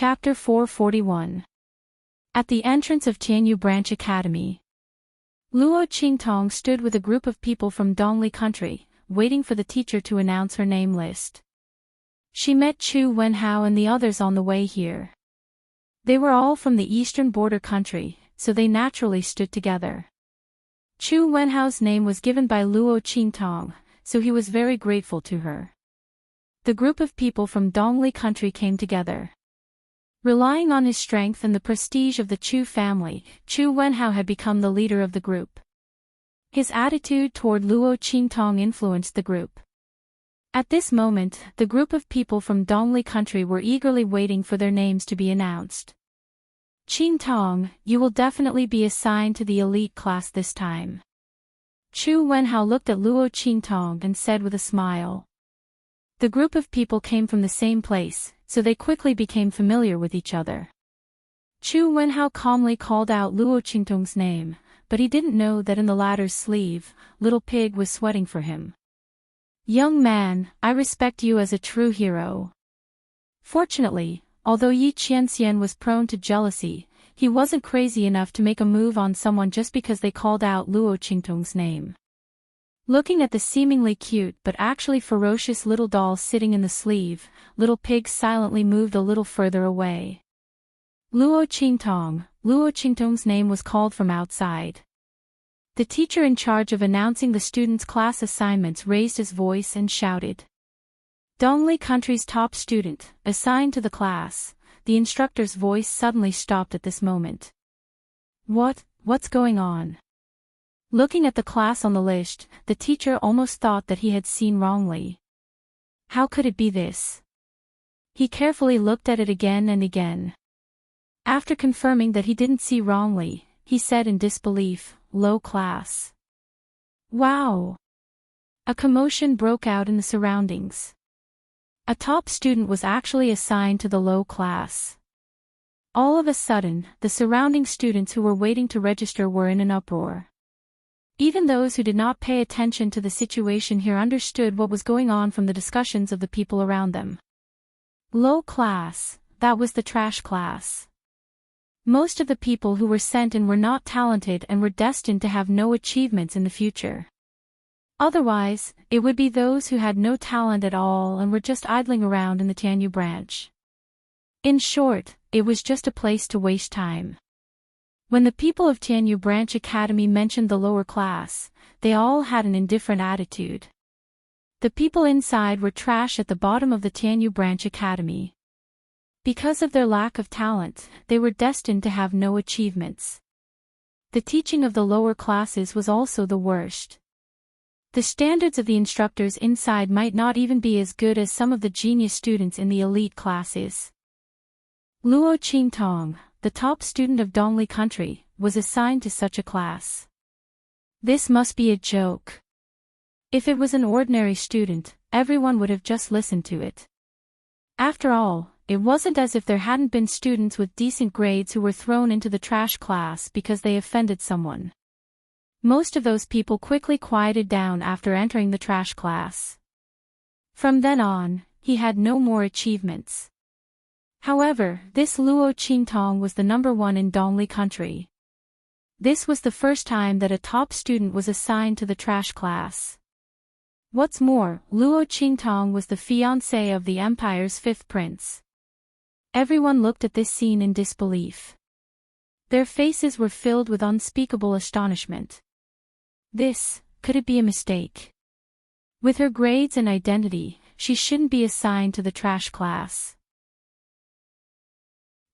Chapter 441. At the entrance of Tianyu Branch Academy, Luo Qingtong stood with a group of people from Dongli country, waiting for the teacher to announce her name list. She met Chu Wenhao and the others on the way here. They were all from the eastern border country, so they naturally stood together. Chu Wenhao's name was given by Luo Qingtong, so he was very grateful to her. The group of people from Dongli country came together. Relying on his strength and the prestige of the Chu family, Chu Wenhao had become the leader of the group. His attitude toward Luo Qingtong influenced the group. At this moment, the group of people from Dongli country were eagerly waiting for their names to be announced. Qingtong, you will definitely be assigned to the elite class this time. Chu Wenhao looked at Luo Qingtong and said with a smile. The group of people came from the same place, so they quickly became familiar with each other. Chu Wenhao calmly called out Luo Qingtong's name, but he didn't know that in the latter's sleeve, Little Pig was sweating for him. Young man, I respect you as a true hero. Fortunately, although Yi Qianxian was prone to jealousy, he wasn't crazy enough to make a move on someone just because they called out Luo Qingtong's name. Looking at the seemingly cute but actually ferocious little doll sitting in the sleeve, Little Pig silently moved a little further away. Luo Qingtong's name was called from outside. The teacher in charge of announcing the students' class assignments raised his voice and shouted. Dongli country's top student, assigned to the class. The instructor's voice suddenly stopped at this moment. What's going on? Looking at the class on the list, the teacher almost thought that he had seen wrongly. How could it be this? He carefully looked at it again and again. After confirming that he didn't see wrongly, he said in disbelief, low class. Wow! A commotion broke out in the surroundings. A top student was actually assigned to the low class. All of a sudden, the surrounding students who were waiting to register were in an uproar. Even those who did not pay attention to the situation here understood what was going on from the discussions of the people around them. Low class, that was the trash class. Most of the people who were sent in were not talented and were destined to have no achievements in the future. Otherwise, it would be those who had no talent at all and were just idling around in the Tianyu branch. In short, it was just a place to waste time. When the people of Tianyu Branch Academy mentioned the lower class, they all had an indifferent attitude. The people inside were trash at the bottom of the Tianyu Branch Academy. Because of their lack of talent, they were destined to have no achievements. The teaching of the lower classes was also the worst. The standards of the instructors inside might not even be as good as some of the genius students in the elite classes. Luo Qingtong, the top student of Dongli country, was assigned to such a class. This must be a joke. If it was an ordinary student, everyone would have just listened to it. After all, it wasn't as if there hadn't been students with decent grades who were thrown into the trash class because they offended someone. Most of those people quickly quieted down after entering the trash class. From then on, he had no more achievements. However, this Luo Qingtong was the number one in Dongli country. This was the first time that a top student was assigned to the trash class. What's more, Luo Qingtong was the fiancé of the empire's fifth prince. Everyone looked at this scene in disbelief. Their faces were filled with unspeakable astonishment. Could it be a mistake? With her grades and identity, she shouldn't be assigned to the trash class.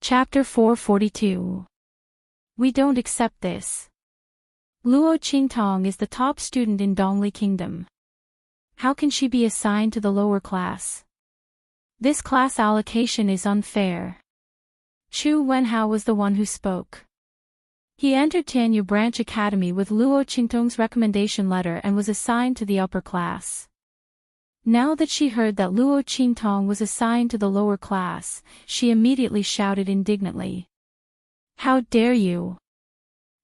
Chapter 442. We don't accept this. Luo Qingtong is the top student in Dongli Kingdom. How can she be assigned to the lower class? This class allocation is unfair. Chu Wenhao was the one who spoke. He entered Tianyu Branch Academy with Luo Qingtong's recommendation letter and was assigned to the upper class. Now that she heard that Luo Qingtong was assigned to the lower class, she immediately shouted indignantly. How dare you!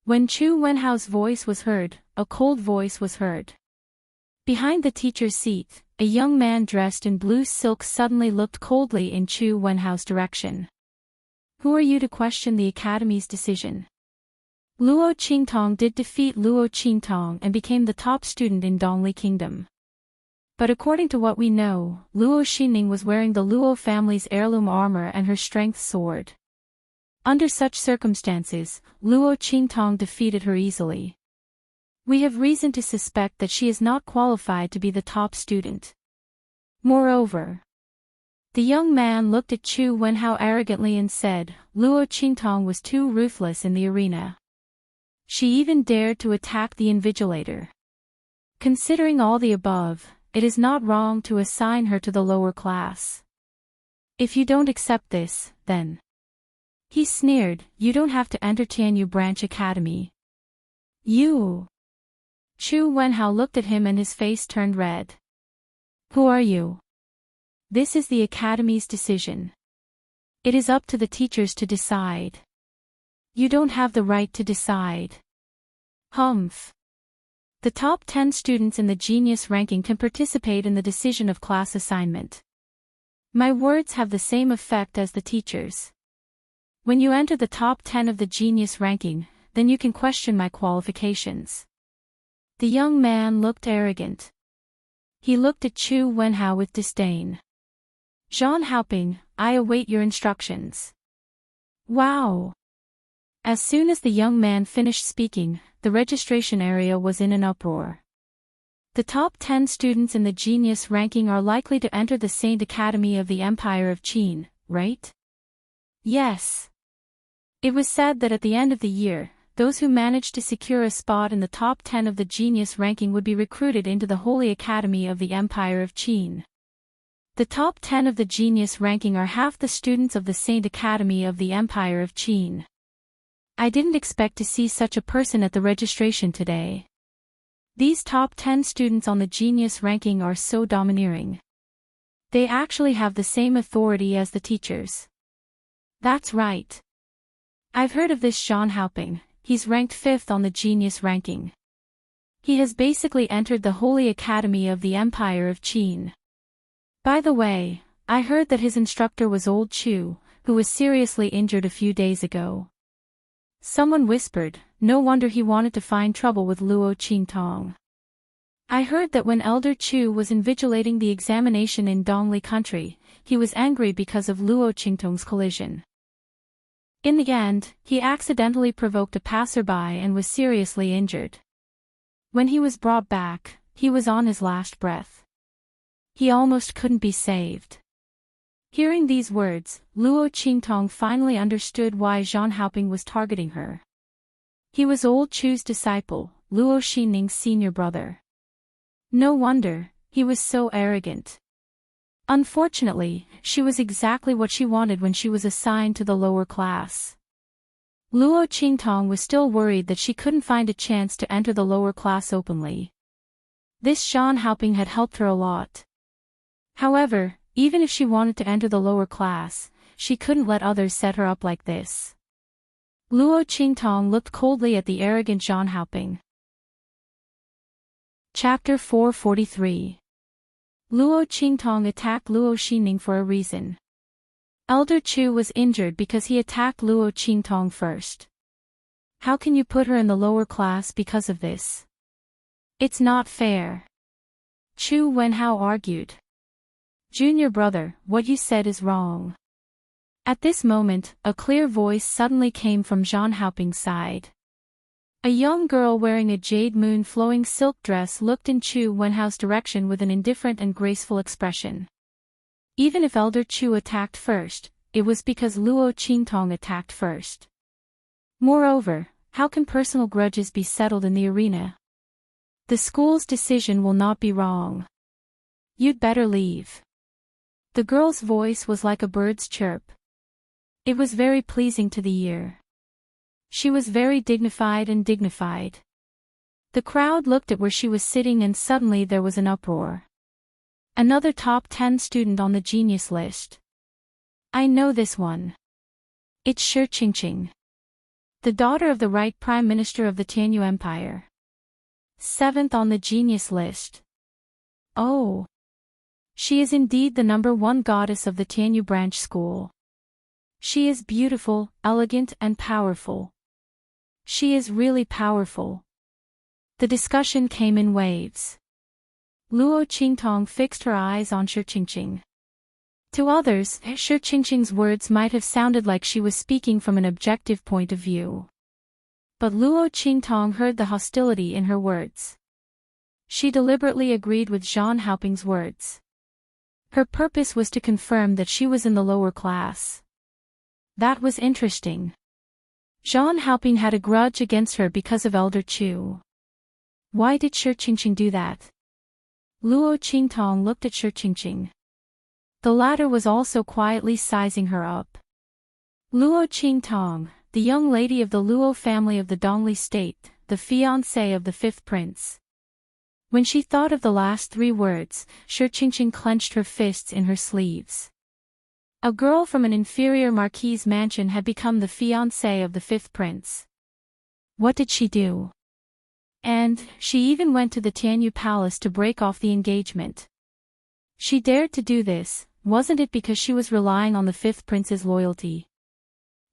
When Chu Wenhao's voice was heard, a cold voice was heard. Behind the teacher's seat, a young man dressed in blue silk suddenly looked coldly in Chu Wenhao's direction. Who are you to question the Academy's decision? Luo Qingtong did defeat Luo Qingtong and became the top student in Dongli Kingdom. But according to what we know, Luo Xinning was wearing the Luo family's heirloom armor and her strength sword. Under such circumstances, Luo Qingtong defeated her easily. We have reason to suspect that she is not qualified to be the top student. Moreover, the young man looked at Chu Wenhao arrogantly and said, Luo Qingtong was too ruthless in the arena. She even dared to attack the invigilator. Considering all the above, it is not wrong to assign her to the lower class. If you don't accept this, then... He sneered, you don't have to enter Tianyu Branch Academy. You... Chu Wenhao looked at him and his face turned red. Who are you? This is the Academy's decision. It is up to the teachers to decide. You don't have the right to decide. Humph. The top 10 students in the genius ranking can participate in the decision of class assignment. My words have the same effect as the teachers. When you enter the top 10 of the genius ranking, then you can question my qualifications. The young man looked arrogant. He looked at Chu Wenhao with disdain. Zhan Haoping, I await your instructions. Wow! As soon as the young man finished speaking, the registration area was in an uproar. The top 10 students in the genius ranking are likely to enter the Saint Academy of the Empire of Qin, right? Yes. It was said that at the end of the year, those who managed to secure a spot in the top 10 of the genius ranking would be recruited into the Holy Academy of the Empire of Qin. The top 10 of the genius ranking are half the students of the Saint Academy of the Empire of Qin. I didn't expect to see such a person at the registration today. These top 10 students on the genius ranking are so domineering. They actually have the same authority as the teachers. That's right. I've heard of this Zhan Haoping. He's ranked 5th on the genius ranking. He has basically entered the Holy Academy of the Empire of Qin. By the way, I heard that his instructor was old Chu, who was seriously injured a few days ago. Someone whispered, no wonder he wanted to find trouble with Luo Qingtong. I heard that when Elder Chu was invigilating the examination in Dongli country, he was angry because of Luo Qingtong's collision. In the end, he accidentally provoked a passerby and was seriously injured. When he was brought back, he was on his last breath. He almost couldn't be saved. Hearing these words, Luo Qingtong finally understood why Zhan Haoping was targeting her. He was old Chu's disciple, Luo Xinning's senior brother. No wonder, he was so arrogant. Unfortunately, she was exactly what she wanted when she was assigned to the lower class. Luo Qingtong was still worried that she couldn't find a chance to enter the lower class openly. This Zhan Haoping had helped her a lot. However, even if she wanted to enter the lower class, she couldn't let others set her up like this. Luo Qingtong looked coldly at the arrogant Zhan Haoping. Chapter 443. Luo Qingtong attacked Luo Xinning for a reason. Elder Chu was injured because he attacked Luo Qingtong first. How can you put her in the lower class because of this? It's not fair. Chu Wenhao argued. Junior brother, what you said is wrong. At this moment, a clear voice suddenly came from Zhan Haoping's side. A young girl wearing a jade moon flowing silk dress looked in Chu Wenhao's direction with an indifferent and graceful expression. Even if Elder Chu attacked first, it was because Luo Qingtong attacked first. Moreover, how can personal grudges be settled in the arena? The school's decision will not be wrong. You'd better leave. The girl's voice was like a bird's chirp. It was very pleasing to the ear. She was very dignified. The crowd looked at where she was sitting and suddenly there was an uproar. Another top 10 student on the genius list. I know this one. It's Shi Qingqing. The daughter of the right Prime Minister of the Tianyu Empire. 7th on the genius list. Oh. She is indeed the #1 goddess of the Tianyu branch school. She is beautiful, elegant, and powerful. She is really powerful. The discussion came in waves. Luo Qingtong fixed her eyes on Shi Qingqing. To others, Shi Qingqing's words might have sounded like she was speaking from an objective point of view. But Luo Qingtong heard the hostility in her words. She deliberately agreed with Zhang Haoping's words. Her purpose was to confirm that she was in the lower class. That was interesting. Zhang Haoping had a grudge against her because of Elder Chu. Why did Shi Qingqing do that? Luo Qingtong looked at Shi Qingqing. The latter was also quietly sizing her up. Luo Qingtong, the young lady of the Luo family of the Dongli state, the fiancée of the fifth prince. When she thought of the last three words, Shi Qingqing clenched her fists in her sleeves. A girl from an inferior marquise mansion had become the fiancée of the fifth prince. What did she do? And she even went to the Tianyu palace to break off the engagement. She dared to do this. Wasn't it because she was relying on the fifth prince's loyalty?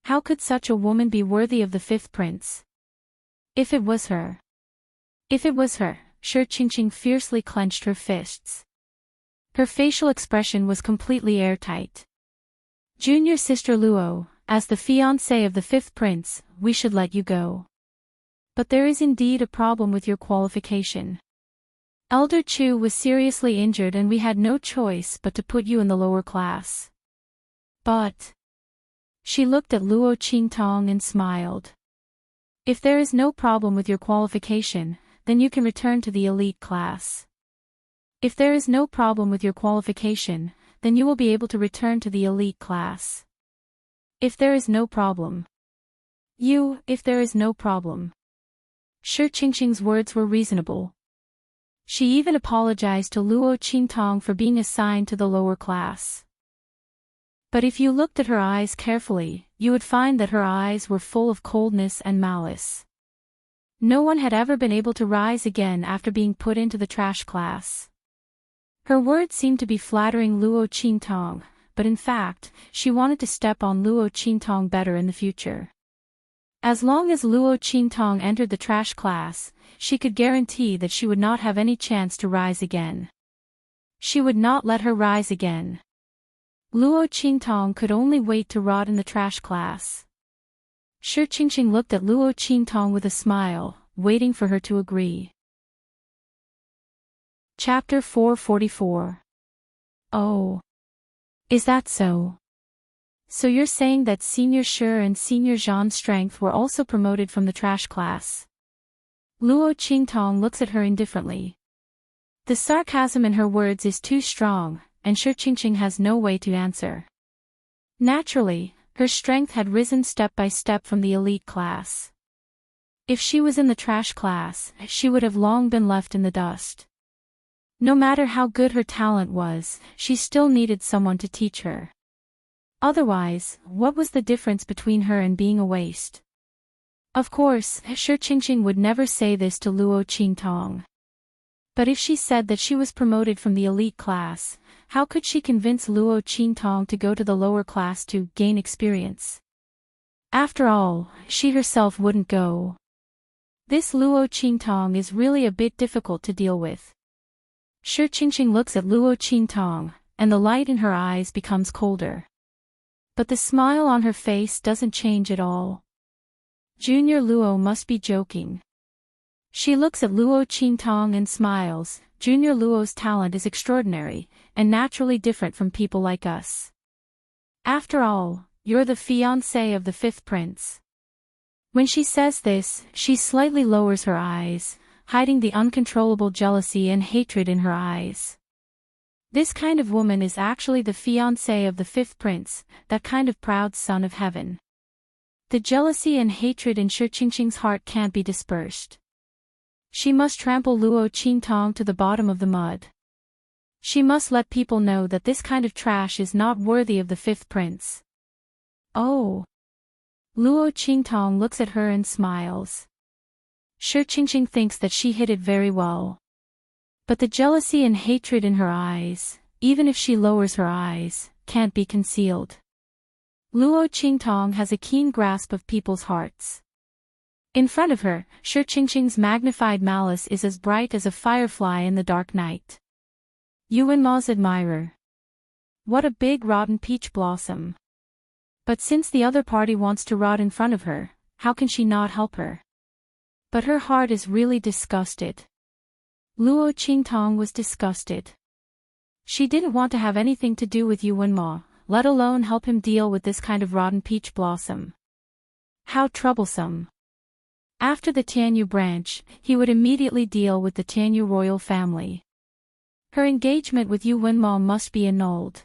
How could such a woman be worthy of the fifth prince? If it was her. If it was her, Shi Qingqing fiercely clenched her fists. Her facial expression was completely airtight. Junior sister Luo, as the fiancée of the fifth prince, we should let you go. But there is indeed a problem with your qualification. Elder Chu was seriously injured and we had no choice but to put you in the lower class. But... She looked at Luo Qingtong and smiled. If there is no problem with your qualification, then you can return to the elite class. If there is no problem with your qualification, then you will be able to return to the elite class. If there is no problem. If there is no problem. Shi Qingqing's words were reasonable. She even apologized to Luo Qingtong for being assigned to the lower class. But if you looked at her eyes carefully, you would find that her eyes were full of coldness and malice. No one had ever been able to rise again after being put into the trash class. Her words seemed to be flattering Luo Qingtong, but in fact, she wanted to step on Luo Qingtong better in the future. As long as Luo Qingtong entered the trash class, she could guarantee that she would not have any chance to rise again. She would not let her rise again. Luo Qingtong could only wait to rot in the trash class. Shi Qingqing looked at Luo Qingtong with a smile, waiting for her to agree. Chapter 444. Oh. Is that so? So you're saying that Senior Shi and Senior Zhan's strength were also promoted from the trash class? Luo Qingtong looks at her indifferently. The sarcasm in her words is too strong, and Shi Qingqing has no way to answer. Naturally, her strength had risen step by step from the elite class. If she was in the trash class, she would have long been left in the dust. No matter how good her talent was, she still needed someone to teach her. Otherwise, what was the difference between her and being a waste? Of course, Shi Qingqing would never say this to Luo Qingtong. But if she said that she was promoted from the elite class, how could she convince Luo Qingtong to go to the lower class to gain experience? After all, she herself wouldn't go. This Luo Qingtong is really a bit difficult to deal with. Shi Qingqing looks at Luo Qingtong, and the light in her eyes becomes colder. But the smile on her face doesn't change at all. Junior Luo must be joking. She looks at Luo Qingtong and smiles. Junior Luo's talent is extraordinary, and naturally different from people like us. After all, you're the fiancée of the fifth prince. When she says this, she slightly lowers her eyes, hiding the uncontrollable jealousy and hatred in her eyes. This kind of woman is actually the fiancée of the fifth prince, that kind of proud son of heaven. The jealousy and hatred in Shi Qingqing's heart can't be dispersed. She must trample Luo Qingtong to the bottom of the mud. She must let people know that this kind of trash is not worthy of the fifth prince. Oh. Luo Qingtong looks at her and smiles. Shi Qingqing thinks that she hid it very well. But the jealousy and hatred in her eyes, even if she lowers her eyes, can't be concealed. Luo Qingtong has a keen grasp of people's hearts. In front of her, Shi Qingqing's magnified malice is as bright as a firefly in the dark night. Yuan Ma's admirer. What a big rotten peach blossom. But since the other party wants to rot in front of her, how can she not help her? But her heart is really disgusted. Luo Qingtong was disgusted. She didn't want to have anything to do with Yuan Ma, let alone help him deal with this kind of rotten peach blossom. How troublesome. After the Tianyu branch, he would immediately deal with the Tianyu royal family. Her engagement with Yuan Ma must be annulled.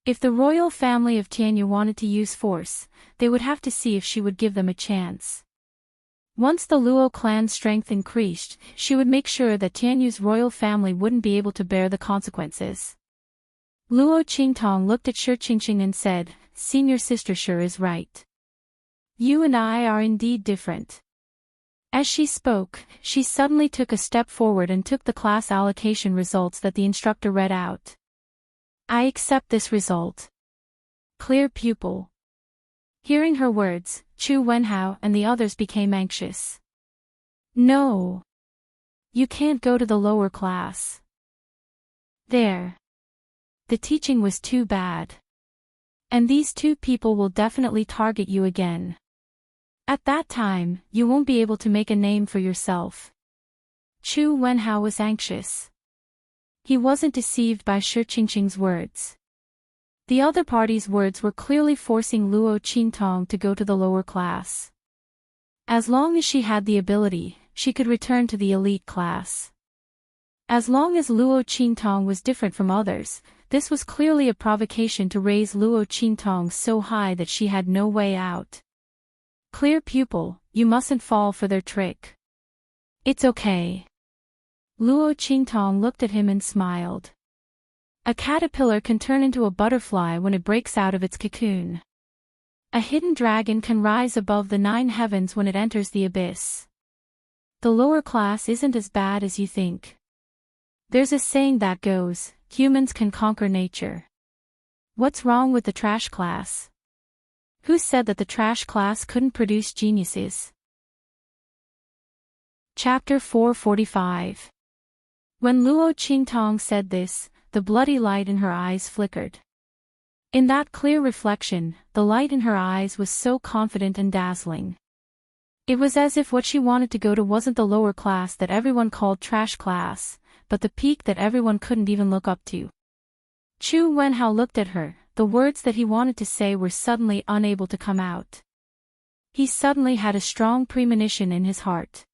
If the royal family of Tianyu wanted to use force, they would have to see if she would give them a chance. Once the Luo clan's strength increased, she would make sure that Tianyu's royal family wouldn't be able to bear the consequences. Luo Qingtong looked at Shi Qingqing and said, "Senior sister Shi is right. You and I are indeed different." As she spoke, she suddenly took a step forward and took the class allocation results that the instructor read out. "I accept this result. Clear pupil." Hearing her words, Chu Wenhao and the others became anxious. "No. You can't go to the lower class. There. The teaching was too bad. And these two people will definitely target you again. At that time, you won't be able to make a name for yourself." Chu Wenhao was anxious. He wasn't deceived by Shi Qingqing's words. The other party's words were clearly forcing Luo Qingtong to go to the lower class. As long as she had the ability, she could return to the elite class. As long as Luo Qingtong was different from others, this was clearly a provocation to raise Luo Qingtong so high that she had no way out. "Clear pupil, you mustn't fall for their trick. It's okay." Luo Qingtong looked at him and smiled. A caterpillar can turn into a butterfly when it breaks out of its cocoon. A hidden dragon can rise above the 9 heavens when it enters the abyss. The lower class isn't as bad as you think. There's a saying that goes, humans can conquer nature. What's wrong with the trash class? Who said that the trash class couldn't produce geniuses? Chapter 445. When Luo Qingtong said this, the bloody light in her eyes flickered. In that clear reflection, the light in her eyes was so confident and dazzling. It was as if what she wanted to go to wasn't the lower class that everyone called trash class, but the peak that everyone couldn't even look up to. Chu Wenhao looked at her. The words that he wanted to say were suddenly unable to come out. He suddenly had a strong premonition in his heart.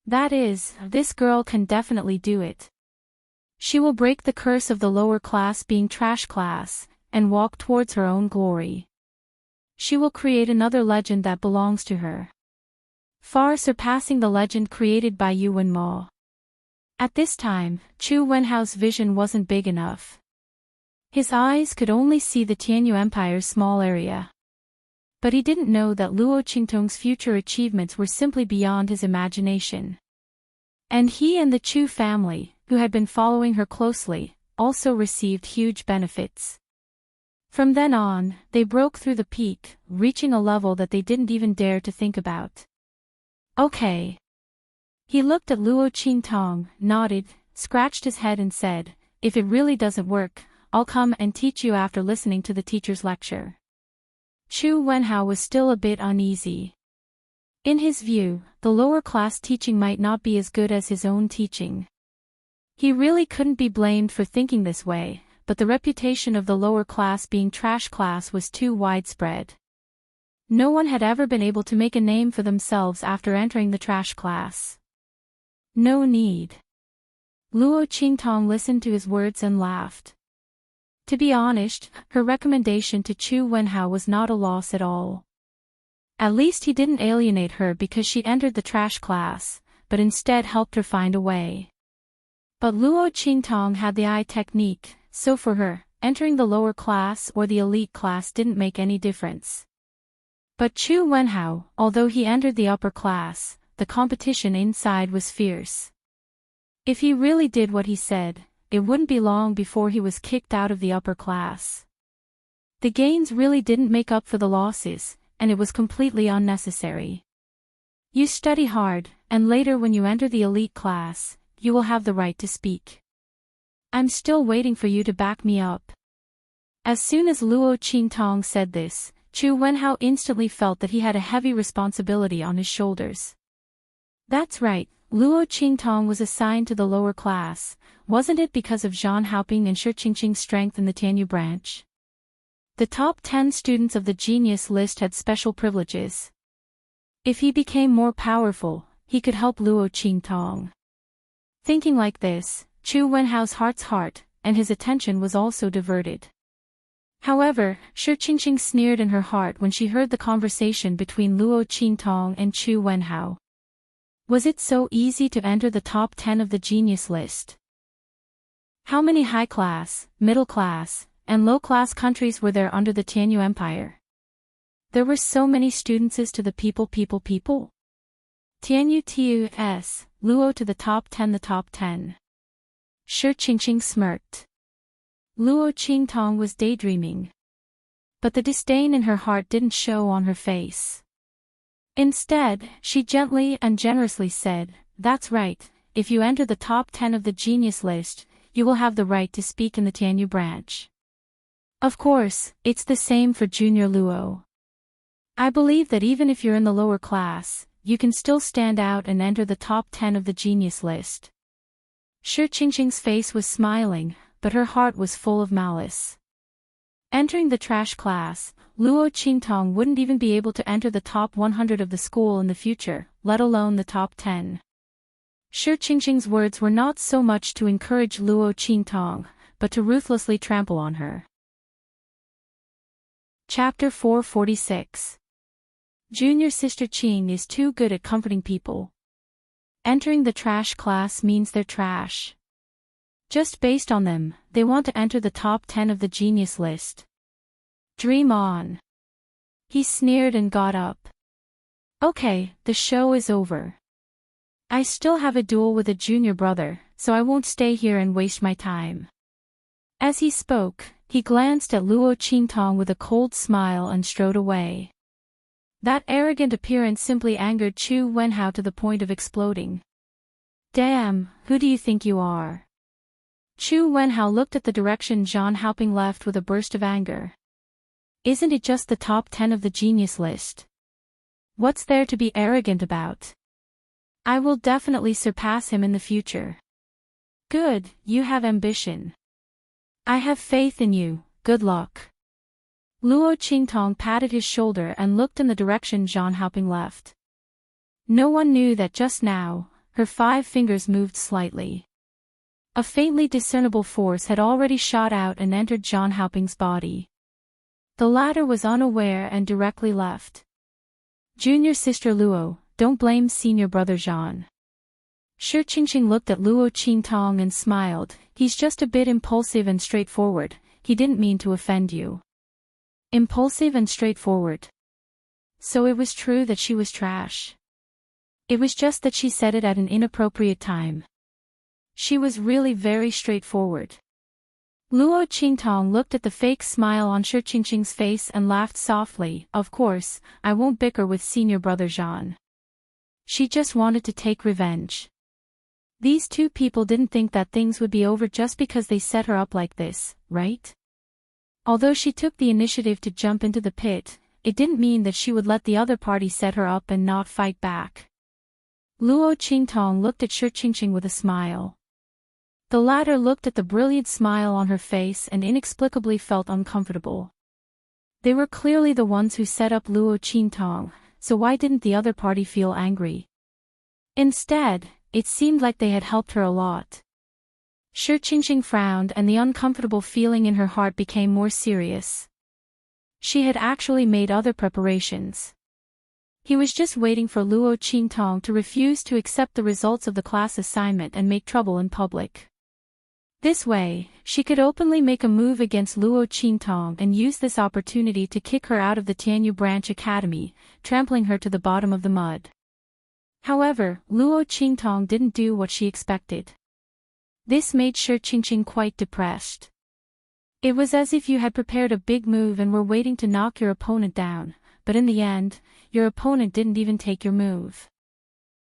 That is, this girl can definitely do it. She will break the curse of the lower class being trash class, and walk towards her own glory. She will create another legend that belongs to her, far surpassing the legend created by Yuan Ma. At this time, Chu Wenhao's vision wasn't big enough. His eyes could only see the Tianyu Empire's small area. But he didn't know that Luo Qingtong's future achievements were simply beyond his imagination. And he and the Chu family, who had been following her closely, also received huge benefits. From then on, they broke through the peak, reaching a level that they didn't even dare to think about. "Okay." He looked at Luo Qingtong, nodded, scratched his head and said, "If it really doesn't work, I'll come and teach you after listening to the teacher's lecture." Chu Wenhao was still a bit uneasy. In his view, the lower class teaching might not be as good as his own teaching. He really couldn't be blamed for thinking this way, but the reputation of the lower class being trash class was too widespread. No one had ever been able to make a name for themselves after entering the trash class. No need. Luo Qingtong listened to his words and laughed. To be honest, her recommendation to Chu Wenhao was not a loss at all. At least he didn't alienate her because she entered the trash class, but instead helped her find a way. But Luo Qingtong had the eye technique, so for her, entering the lower class or the elite class didn't make any difference. But Chu Wenhao, although he entered the upper class, the competition inside was fierce. If he really did what he said, it wouldn't be long before he was kicked out of the upper class. The gains really didn't make up for the losses, and it was completely unnecessary. You study hard, and later when you enter the elite class, you will have the right to speak. I'm still waiting for you to back me up. As soon as Luo Qingtong said this, Chu Wenhao instantly felt that he had a heavy responsibility on his shoulders. That's right, Luo Qingtong was assigned to the lower class, wasn't it because of Zhang Haoping and Shi Qingqing's strength in the Tianyu branch? The top 10 students of the genius list had special privileges. If he became more powerful, he could help Luo Qingtong. Thinking like this, Chu Wenhao's heart's heart, and his attention was also diverted. However, Shi Qingqing sneered in her heart when she heard the conversation between Luo Qingtong and Chu Wenhao. Was it so easy to enter the top 10 of the genius list? How many high-class, middle-class, and low-class countries were there under the Tianyu Empire? There were so many students to the people. Tianyu TUS, Luo to the top 10. Shi Qingqing smirked. Luo Qingtong was daydreaming. But the disdain in her heart didn't show on her face. Instead, she gently and generously said, "That's right, if you enter the top 10 of the genius list, you will have the right to speak in the Tianyu branch. Of course, it's the same for Junior Luo. I believe that even if you're in the lower class, you can still stand out and enter the top 10 of the genius list." Shi Qingqing's face was smiling, but her heart was full of malice. Entering the trash class, Luo Qingtong wouldn't even be able to enter the top 100 of the school in the future, let alone the top 10. Shi Qingqing's words were not so much to encourage Luo Qingtong, but to ruthlessly trample on her. Chapter 446. Junior Sister Qing is too good at comforting people. Entering the trash class means they're trash. Just based on them, they want to enter the top 10 of the genius list. Dream on. He sneered and got up. Okay, the show is over. I still have a duel with a junior brother, so I won't stay here and waste my time. As he spoke, he glanced at Luo Qingtong with a cold smile and strode away. That arrogant appearance simply angered Chu Wenhao to the point of exploding. Damn, who do you think you are? Chu Wenhao looked at the direction Zhang Haoping left with a burst of anger. Isn't it just the top 10 of the genius list? What's there to be arrogant about? I will definitely surpass him in the future. Good, you have ambition. I have faith in you, good luck. Luo Qingtong patted his shoulder and looked in the direction Zhang Haoping left. No one knew that just now, her 5 fingers moved slightly. A faintly discernible force had already shot out and entered Zhang Haoping's body. The latter was unaware and directly left. Junior Sister Luo, don't blame senior brother Zhang. Shi Qingqing looked at Luo Qingtong and smiled. He's just a bit impulsive and straightforward, he didn't mean to offend you. Impulsive and straightforward. So it was true that she was trash. It was just that she said it at an inappropriate time. She was really very straightforward. Luo Qingtong looked at the fake smile on Shi Qingqing's face and laughed softly. Of course, I won't bicker with senior brother Zhang. She just wanted to take revenge. These two people didn't think that things would be over just because they set her up like this, right? Although she took the initiative to jump into the pit, it didn't mean that she would let the other party set her up and not fight back. Luo Qingtong looked at Shi Qingqing with a smile. The latter looked at the brilliant smile on her face and inexplicably felt uncomfortable. They were clearly the ones who set up Luo Qingtong, so why didn't the other party feel angry? Instead, it seemed like they had helped her a lot. Shi Qingqing frowned and the uncomfortable feeling in her heart became more serious. She had actually made other preparations. He was just waiting for Luo Qingtong to refuse to accept the results of the class assignment and make trouble in public. This way, she could openly make a move against Luo Qingtong and use this opportunity to kick her out of the Tianyu Branch Academy, trampling her to the bottom of the mud. However, Luo Qingtong didn't do what she expected. This made Shi Qingqing quite depressed. It was as if you had prepared a big move and were waiting to knock your opponent down, but in the end, your opponent didn't even take your move.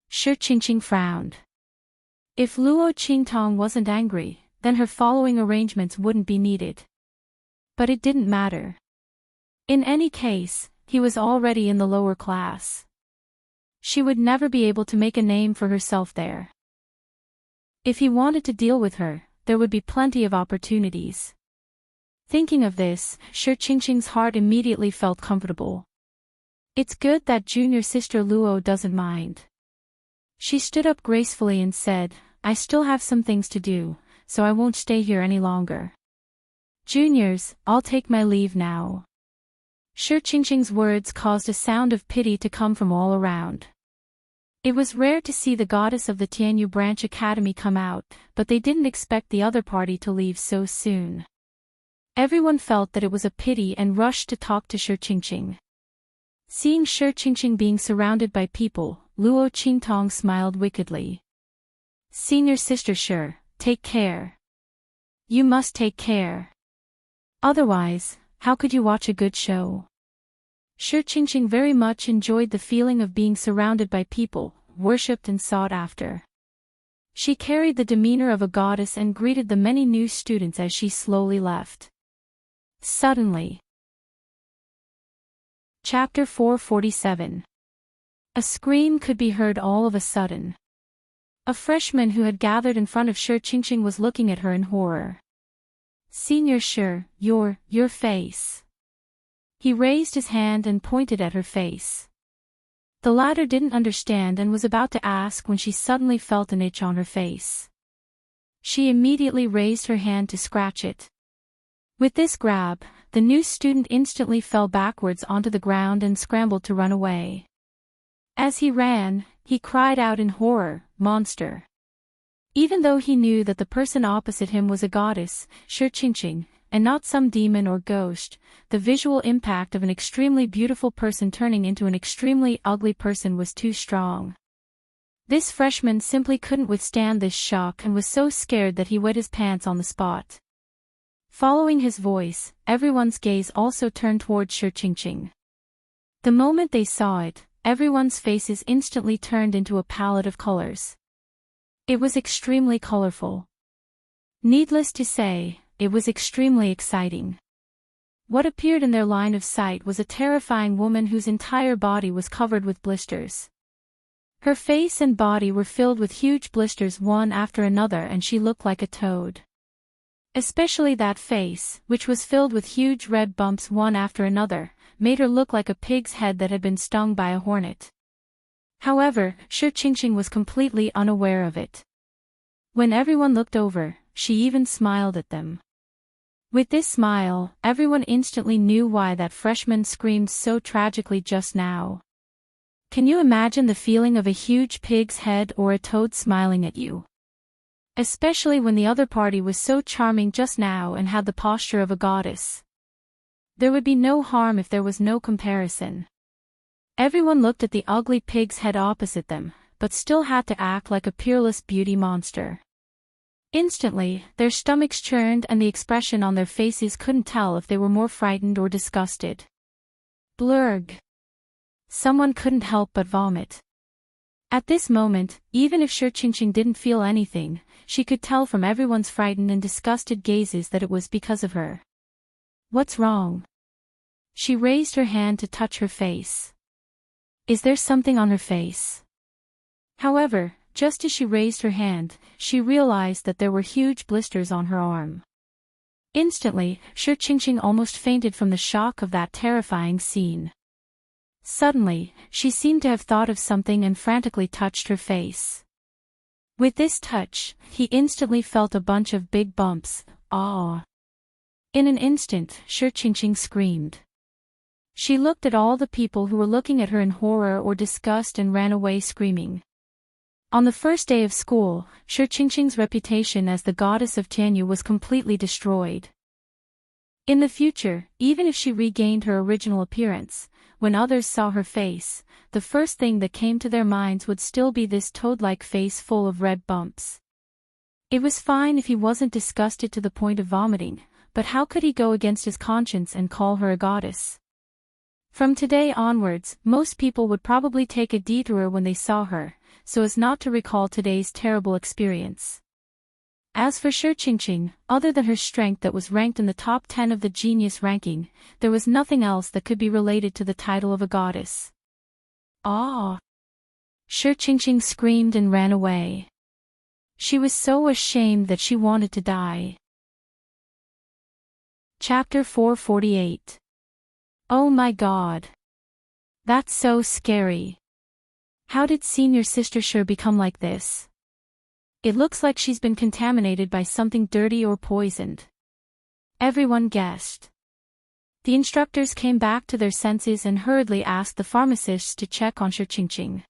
Shi Qingqing frowned. If Luo Qingtong wasn't angry, then her following arrangements wouldn't be needed. But it didn't matter. In any case, he was already in the lower class. She would never be able to make a name for herself there. If he wanted to deal with her, there would be plenty of opportunities. Thinking of this, Shi Qingqing's heart immediately felt comfortable. It's good that junior sister Luo doesn't mind. She stood up gracefully and said, I still have some things to do, so I won't stay here any longer. Juniors, I'll take my leave now. Shi Qingqing's words caused a sound of pity to come from all around. It was rare to see the goddess of the Tianyu Branch Academy come out, but they didn't expect the other party to leave so soon. Everyone felt that it was a pity and rushed to talk to Shi Qingqing. Seeing Shi Qingqing being surrounded by people, Luo Qingtong smiled wickedly. Senior sister Shi, take care. You must take care. Otherwise, how could you watch a good show? Shi Qingqing very much enjoyed the feeling of being surrounded by people, worshipped and sought after. She carried the demeanor of a goddess and greeted the many new students as she slowly left. Suddenly. Chapter 447. A scream could be heard all of a sudden. A freshman who had gathered in front of Shi Qingqing was looking at her in horror. Senior Shi, your face. He raised his hand and pointed at her face. The latter didn't understand and was about to ask when she suddenly felt an itch on her face. She immediately raised her hand to scratch it. With this grab, the new student instantly fell backwards onto the ground and scrambled to run away. As he ran, he cried out in horror, "Monster!" Even though he knew that the person opposite him was a goddess, Shi Qingqing, and not some demon or ghost, the visual impact of an extremely beautiful person turning into an extremely ugly person was too strong. This freshman simply couldn't withstand this shock and was so scared that he wet his pants on the spot. Following his voice, everyone's gaze also turned towards Shi Qingqing. The moment they saw it, everyone's faces instantly turned into a palette of colors. It was extremely colorful. Needless to say, it was extremely exciting. What appeared in their line of sight was a terrifying woman whose entire body was covered with blisters. Her face and body were filled with huge blisters one after another, and she looked like a toad. Especially that face, which was filled with huge red bumps one after another, made her look like a pig's head that had been stung by a hornet. However, Shi Qingqing was completely unaware of it. When everyone looked over, she even smiled at them. With this smile, everyone instantly knew why that freshman screamed so tragically just now. Can you imagine the feeling of a huge pig's head or a toad smiling at you? Especially when the other party was so charming just now and had the posture of a goddess. There would be no harm if there was no comparison. Everyone looked at the ugly pig's head opposite them, but still had to act like a peerless beauty monster. Instantly, their stomachs churned and the expression on their faces couldn't tell if they were more frightened or disgusted. Blurg. Someone couldn't help but vomit. At this moment, even if Shi Qingqing didn't feel anything, she could tell from everyone's frightened and disgusted gazes that it was because of her. What's wrong? She raised her hand to touch her face. Is there something on her face? However, just as she raised her hand, she realized that there were huge blisters on her arm. Instantly, Shi Qingqing almost fainted from the shock of that terrifying scene. Suddenly, she seemed to have thought of something and frantically touched her face. With this touch, he instantly felt a bunch of big bumps. Ah! In an instant, Shi Qingqing screamed. She looked at all the people who were looking at her in horror or disgust and ran away screaming. On the first day of school, Shi Qingqing's reputation as the goddess of Tianyu was completely destroyed. In the future, even if she regained her original appearance, when others saw her face, the first thing that came to their minds would still be this toad-like face full of red bumps. It was fine if he wasn't disgusted to the point of vomiting, but how could he go against his conscience and call her a goddess? From today onwards, most people would probably take a detour when they saw her, so as not to recall today's terrible experience. As for Shi Qingqing, other than her strength that was ranked in the top 10 of the genius ranking, there was nothing else that could be related to the title of a goddess. Ah! Shi Qingqing screamed and ran away. She was so ashamed that she wanted to die. Chapter 448. Oh my God! That's so scary. How did senior sister Shi become like this? It looks like she's been contaminated by something dirty or poisoned. Everyone guessed. The instructors came back to their senses and hurriedly asked the pharmacists to check on Shi Qingqing.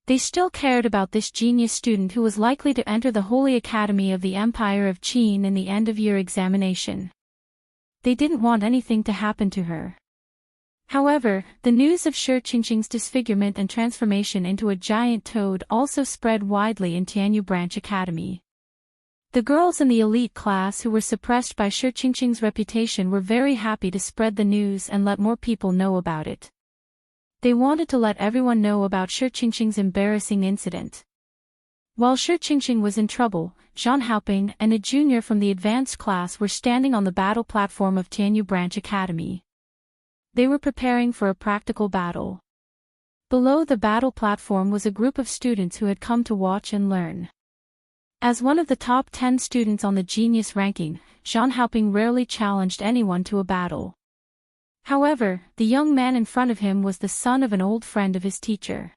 They still cared about this genius student who was likely to enter the Holy Academy of the Empire of Qin in the end-of-year examination. They didn't want anything to happen to her. However, the news of Shi Qingqing's disfigurement and transformation into a giant toad also spread widely in Tianyu Branch Academy. The girls in the elite class who were suppressed by Shi Qingqing's reputation were very happy to spread the news and let more people know about it. They wanted to let everyone know about Shi Qingqing's embarrassing incident. While Shi Qingqing was in trouble, Zhang Haoping and a junior from the advanced class were standing on the battle platform of Tianyu Branch Academy. They were preparing for a practical battle. Below the battle platform was a group of students who had come to watch and learn. As one of the top 10 students on the genius ranking, Zhang Haoping rarely challenged anyone to a battle. However, the young man in front of him was the son of an old friend of his teacher.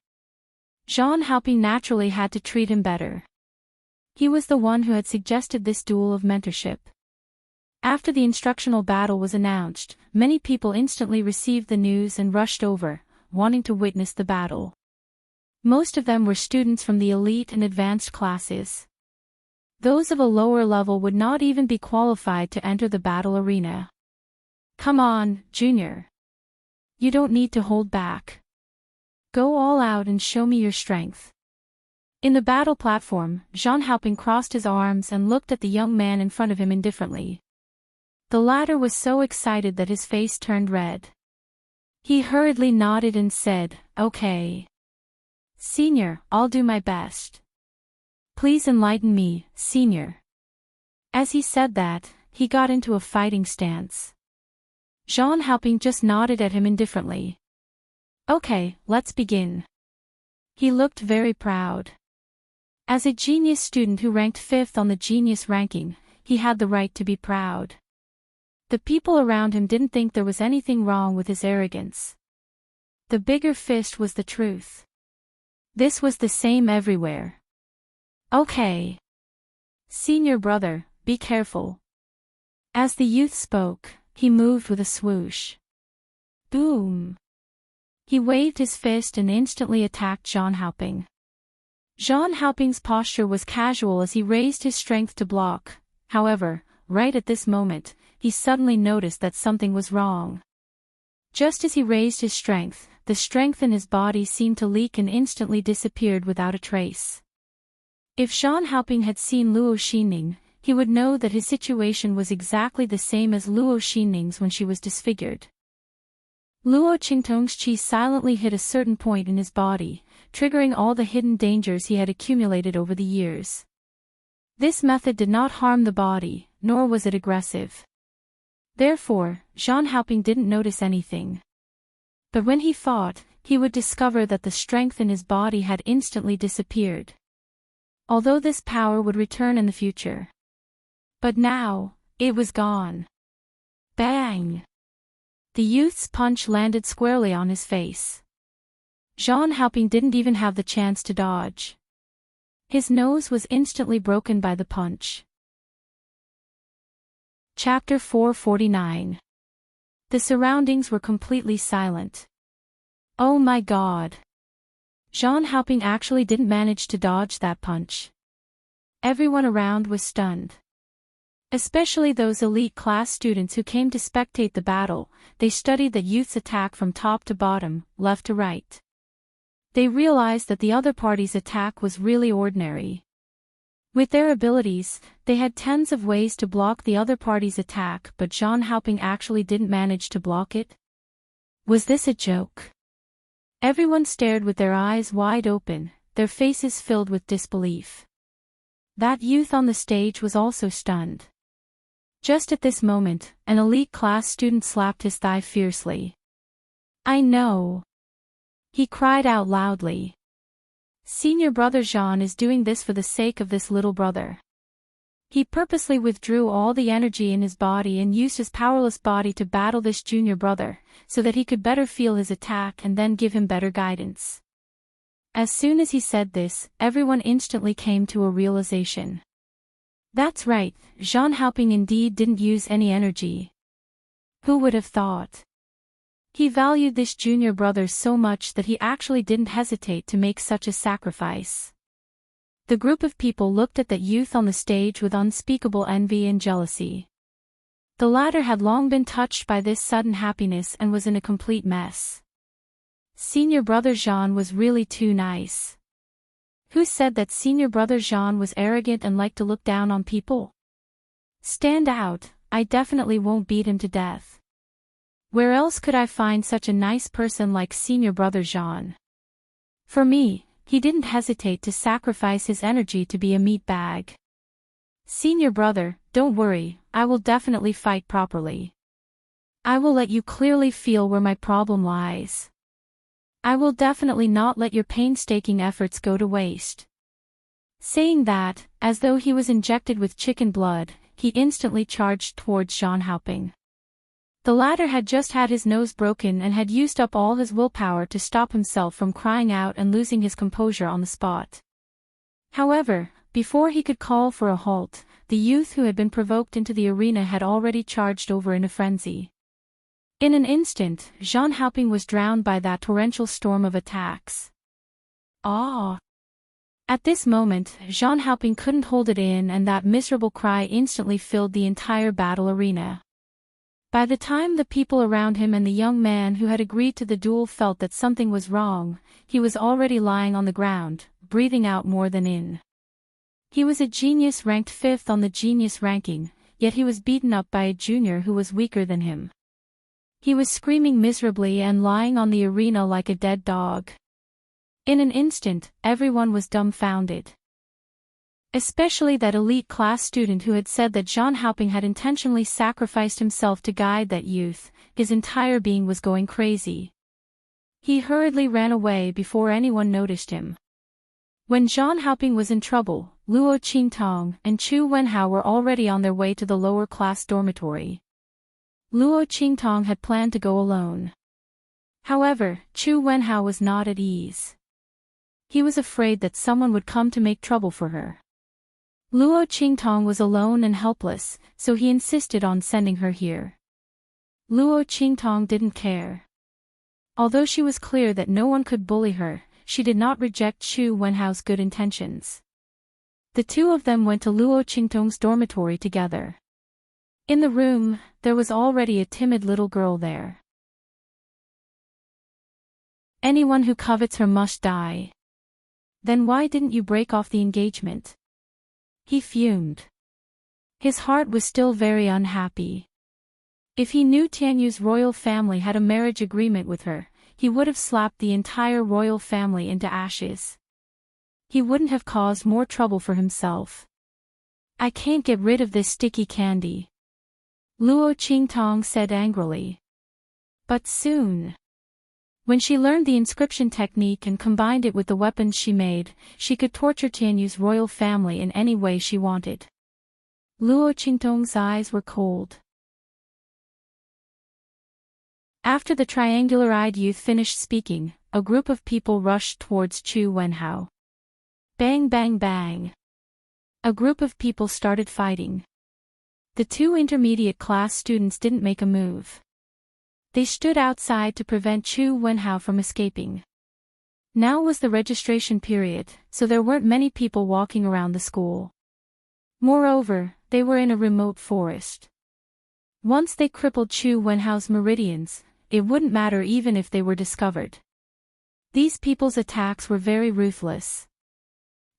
Zhang Haoping naturally had to treat him better. He was the one who had suggested this duel of mentorship. After the instructional battle was announced, many people instantly received the news and rushed over, wanting to witness the battle. Most of them were students from the elite and advanced classes. Those of a lower level would not even be qualified to enter the battle arena. Come on, Junior. You don't need to hold back. Go all out and show me your strength. In the battle platform, Zhang Haoping crossed his arms and looked at the young man in front of him indifferently. The latter was so excited that his face turned red. He hurriedly nodded and said, "Okay. Senior, I'll do my best. Please enlighten me, Senior." As he said that, he got into a fighting stance. Zhang Haoping just nodded at him indifferently. "Okay, let's begin." He looked very proud. As a genius student who ranked 5th on the genius ranking, he had the right to be proud. The people around him didn't think there was anything wrong with his arrogance. The bigger fist was the truth. This was the same everywhere. "Okay. Senior brother, be careful." As the youth spoke, he moved with a swoosh. Boom! He waved his fist and instantly attacked Zhang Haoping. Zhang Haoping's posture was casual as he raised his strength to block. However, right at this moment, he suddenly noticed that something was wrong. Just as he raised his strength, the strength in his body seemed to leak and instantly disappeared without a trace. If Zhang Haoping had seen Luo Xinning, he would know that his situation was exactly the same as Luo Xinning's when she was disfigured. Luo Qingtong's qi silently hit a certain point in his body, triggering all the hidden dangers he had accumulated over the years. This method did not harm the body, nor was it aggressive. Therefore, Zhang Haoping didn't notice anything. But when he fought, he would discover that the strength in his body had instantly disappeared. Although this power would return in the future. But now, it was gone. Bang! The youth's punch landed squarely on his face. Zhang Haoping didn't even have the chance to dodge. His nose was instantly broken by the punch. Chapter 449. The surroundings were completely silent. Oh my God! Zhang Haoping actually didn't manage to dodge that punch. Everyone around was stunned. Especially those elite class students who came to spectate the battle. They studied the youth's attack from top to bottom, left to right. They realized that the other party's attack was really ordinary. With their abilities, they had tens of ways to block the other party's attack, but Zhang Haoping actually didn't manage to block it. Was this a joke? Everyone stared with their eyes wide open, their faces filled with disbelief. That youth on the stage was also stunned. Just at this moment, an elite class student slapped his thigh fiercely. "I know!" he cried out loudly. "Senior brother Zhang is doing this for the sake of this little brother." He purposely withdrew all the energy in his body and used his powerless body to battle this junior brother, so that he could better feel his attack and then give him better guidance. As soon as he said this, everyone instantly came to a realization. That's right, Zhang Haoping indeed didn't use any energy. Who would have thought? He valued this junior brother so much that he actually didn't hesitate to make such a sacrifice. The group of people looked at that youth on the stage with unspeakable envy and jealousy. The latter had long been touched by this sudden happiness and was in a complete mess. Senior brother Zhang was really too nice. Who said that senior brother Zhang was arrogant and liked to look down on people? Stand out, I definitely won't beat him to death. Where else could I find such a nice person like senior brother Zhang? For me, he didn't hesitate to sacrifice his energy to be a meat bag. Senior brother, don't worry, I will definitely fight properly. I will let you clearly feel where my problem lies. I will definitely not let your painstaking efforts go to waste. Saying that, as though he was injected with chicken blood, he instantly charged towards Zhang Haoping. The latter had just had his nose broken and had used up all his willpower to stop himself from crying out and losing his composure on the spot. However, before he could call for a halt, the youth who had been provoked into the arena had already charged over in a frenzy. In an instant, Zhang Haoping was drowned by that torrential storm of attacks. Ah! At this moment, Zhang Haoping couldn't hold it in and that miserable cry instantly filled the entire battle arena. By the time the people around him and the young man who had agreed to the duel felt that something was wrong, he was already lying on the ground, breathing out more than in. He was a genius ranked 5th on the genius ranking, yet he was beaten up by a junior who was weaker than him. He was screaming miserably and lying on the arena like a dead dog. In an instant, everyone was dumbfounded. Especially that elite class student who had said that Zhang Haoping had intentionally sacrificed himself to guide that youth. His entire being was going crazy. He hurriedly ran away before anyone noticed him. When Zhang Haoping was in trouble, Luo Qingtong and Chu Wenhao were already on their way to the lower class dormitory. Luo Qingtong had planned to go alone. However, Chu Wenhao was not at ease. He was afraid that someone would come to make trouble for her. Luo Qingtong was alone and helpless, so he insisted on sending her here. Luo Qingtong didn't care. Although she was clear that no one could bully her, she did not reject Chu Wenhao's good intentions. The two of them went to Luo Qingtong's dormitory together. In the room, there was already a timid little girl there. Anyone who covets her must die. Then why didn't you break off the engagement? He fumed. His heart was still very unhappy. If he knew Tianyu's royal family had a marriage agreement with her, he would have slapped the entire royal family into ashes. He wouldn't have caused more trouble for himself. I can't get rid of this sticky candy, Luo Qingtong said angrily. But soon. When she learned the inscription technique and combined it with the weapons she made, she could torture Tianyu's royal family in any way she wanted. Luo Qingtong's eyes were cold. After the triangular-eyed youth finished speaking, a group of people rushed towards Chu Wenhao. Bang bang bang. A group of people started fighting. The two intermediate class students didn't make a move. They stood outside to prevent Chu Wenhao from escaping. Now was the registration period, so there weren't many people walking around the school. Moreover, they were in a remote forest. Once they crippled Chu Wenhao's meridians, it wouldn't matter even if they were discovered. These people's attacks were very ruthless.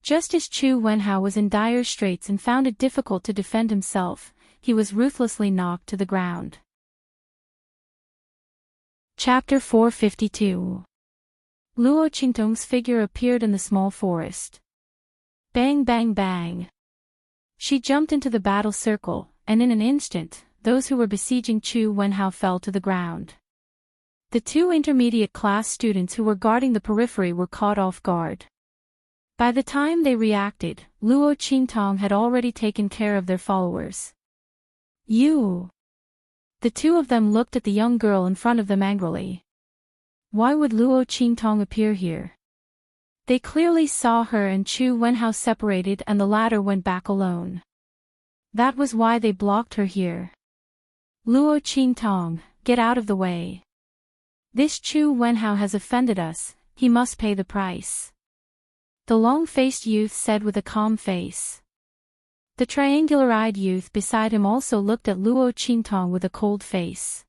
Just as Chu Wenhao was in dire straits and found it difficult to defend himself, he was ruthlessly knocked to the ground. Chapter 452. Luo Qingtong's figure appeared in the small forest. Bang bang bang. She jumped into the battle circle, and in an instant, those who were besieging Chu Wenhao fell to the ground. The two intermediate class students who were guarding the periphery were caught off guard. By the time they reacted, Luo Qingtong had already taken care of their followers. You! The two of them looked at the young girl in front of them angrily. Why would Luo Qingtong appear here? They clearly saw her and Chu Wenhao separated and the latter went back alone. That was why they blocked her here. Luo Qingtong, get out of the way. This Chu Wenhao has offended us, he must pay the price. The long-faced youth said with a calm face. The triangular-eyed youth beside him also looked at Luo Qingtong with a cold face.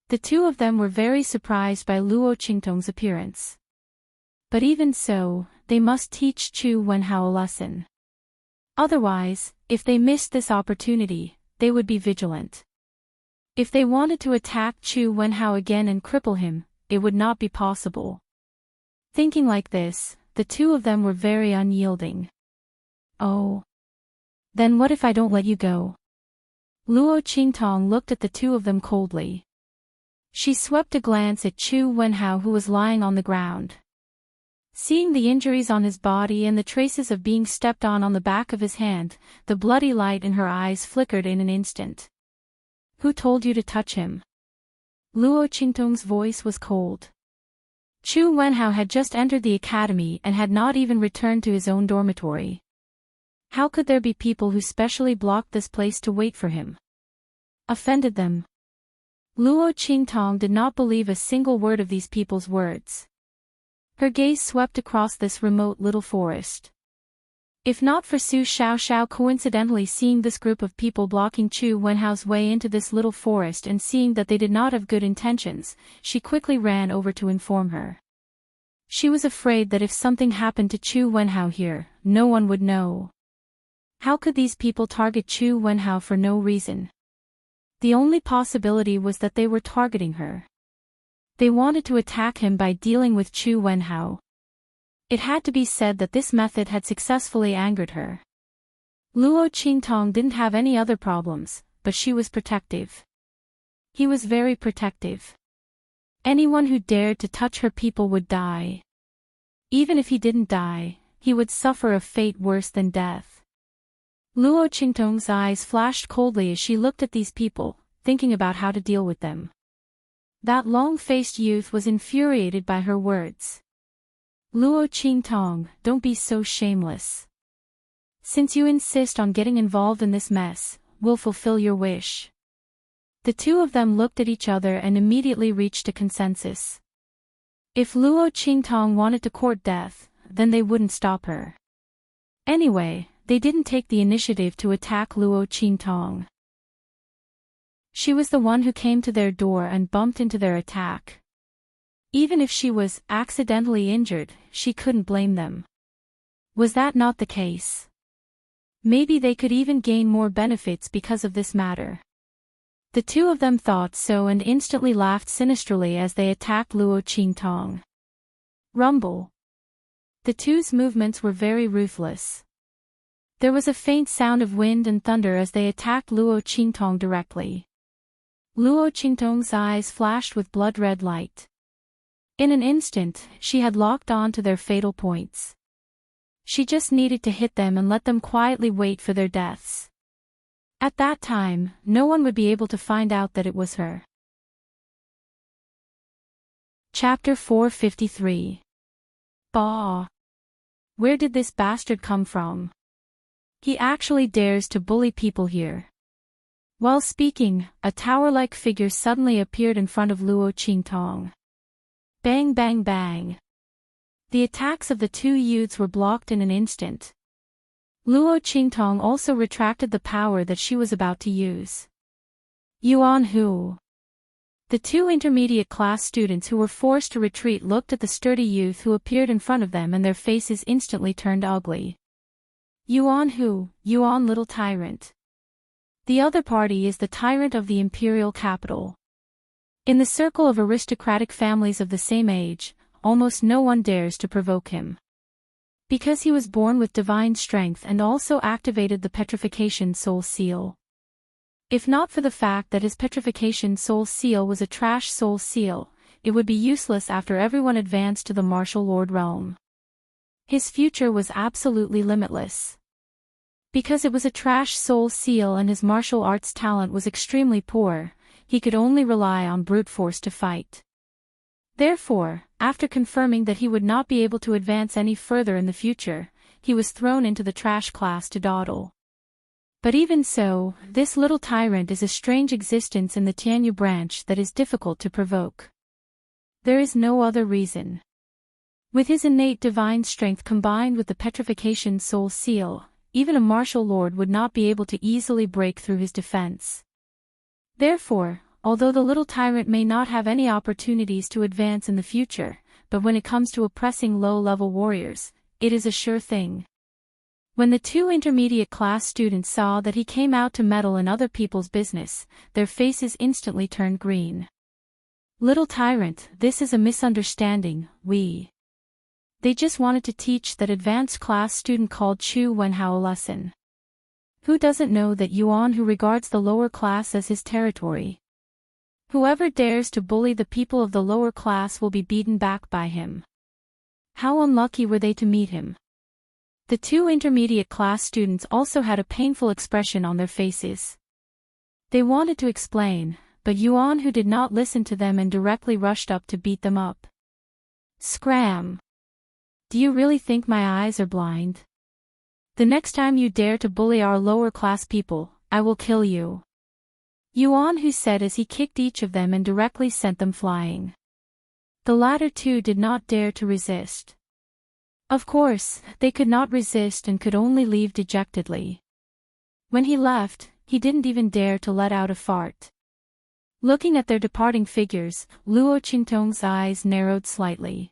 The two of them were very surprised by Luo Qingtong's appearance. But even so, they must teach Chu Wenhao a lesson. Otherwise, if they missed this opportunity, they would be vigilant. If they wanted to attack Chu Wenhao again and cripple him, it would not be possible. Thinking like this, the two of them were very unyielding. Oh. Then what if I don't let you go? Luo Qingtong looked at the two of them coldly. She swept a glance at Chu Wenhao who was lying on the ground. Seeing the injuries on his body and the traces of being stepped on the back of his hand, the bloody light in her eyes flickered in an instant. Who told you to touch him? Luo Qingtong's voice was cold. Chu Wenhao had just entered the academy and had not even returned to his own dormitory. How could there be people who specially blocked this place to wait for him? Offended them. Luo Qingtong did not believe a single word of these people's words. Her gaze swept across this remote little forest. If not for Su Xiaoxiao coincidentally seeing this group of people blocking Chu Wenhao's way into this little forest and seeing that they did not have good intentions, she quickly ran over to inform her. She was afraid that if something happened to Chu Wenhao here, no one would know. How could these people target Chu Wenhao for no reason? The only possibility was that they were targeting her. They wanted to attack him by dealing with Chu Wenhao. It had to be said that this method had successfully angered her. Luo Qingtong didn't have any other problems, but she was protective. He was very protective. Anyone who dared to touch her people would die. Even if he didn't die, he would suffer a fate worse than death. Luo Qingtong's eyes flashed coldly as she looked at these people, thinking about how to deal with them. That long-faced youth was infuriated by her words. Luo Qingtong, don't be so shameless. Since you insist on getting involved in this mess, we'll fulfill your wish. The two of them looked at each other and immediately reached a consensus. If Luo Qingtong wanted to court death, then they wouldn't stop her. Anyway, they didn't take the initiative to attack Luo Qingtong. She was the one who came to their door and bumped into their attack. Even if she was accidentally injured, she couldn't blame them. Was that not the case? Maybe they could even gain more benefits because of this matter. The two of them thought so and instantly laughed sinisterly as they attacked Luo Qingtong. Rumble. The two's movements were very ruthless. There was a faint sound of wind and thunder as they attacked Luo Qingtong directly. Luo Qingtong's eyes flashed with blood-red light. In an instant, she had locked on to their fatal points. She just needed to hit them and let them quietly wait for their deaths. At that time, no one would be able to find out that it was her. Chapter 453. Bah! Where did this bastard come from? He actually dares to bully people here. While speaking, a tower-like figure suddenly appeared in front of Luo Qingtong. Bang bang bang. The attacks of the two youths were blocked in an instant. Luo Qingtong also retracted the power that she was about to use. Yuan Hu. The two intermediate class students who were forced to retreat looked at the sturdy youth who appeared in front of them, and their faces instantly turned ugly. Yuan who? Yuan, little tyrant. The other party is the tyrant of the imperial capital. In the circle of aristocratic families of the same age, almost no one dares to provoke him. Because he was born with divine strength and also activated the petrification soul seal. If not for the fact that his petrification soul seal was a trash soul seal, it would be useless after everyone advanced to the martial lord realm. His future was absolutely limitless. Because it was a trash soul seal and his martial arts talent was extremely poor, he could only rely on brute force to fight. Therefore, after confirming that he would not be able to advance any further in the future, he was thrown into the trash class to dawdle. But even so, this little tyrant is a strange existence in the Tianyu branch that is difficult to provoke. There is no other reason. With his innate divine strength combined with the petrification soul seal, even a martial lord would not be able to easily break through his defense. Therefore, although the little tyrant may not have any opportunities to advance in the future, but when it comes to oppressing low-level warriors, it is a sure thing. When the two intermediate class students saw that he came out to meddle in other people's business, their faces instantly turned green. Little tyrant, this is a misunderstanding, They just wanted to teach that advanced class student called Chu Wenhao a lesson. Who doesn't know that Yuan who regards the lower class as his territory? Whoever dares to bully the people of the lower class will be beaten back by him. How unlucky were they to meet him? The two intermediate class students also had a painful expression on their faces. They wanted to explain, but Yuan who did not listen to them and directly rushed up to beat them up. Scram! Do you really think my eyes are blind? The next time you dare to bully our lower class people, I will kill you. Yuan who said as he kicked each of them and directly sent them flying. The latter two did not dare to resist. Of course, they could not resist and could only leave dejectedly. When he left, he didn't even dare to let out a fart. Looking at their departing figures, Luo Qingtong's eyes narrowed slightly.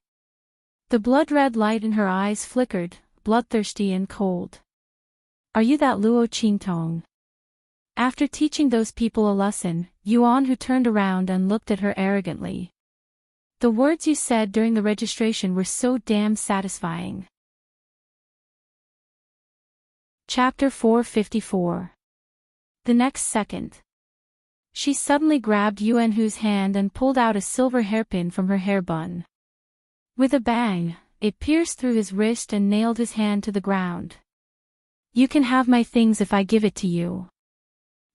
The blood-red light in her eyes flickered, bloodthirsty and cold. Are you that Luo Qingtong? After teaching those people a lesson, Yuan who turned around and looked at her arrogantly. The words you said during the registration were so damn satisfying. Chapter 454. The next second. She suddenly grabbed Yuan Hu's hand and pulled out a silver hairpin from her hair bun. With a bang, it pierced through his wrist and nailed his hand to the ground. You can have my things if I give it to you.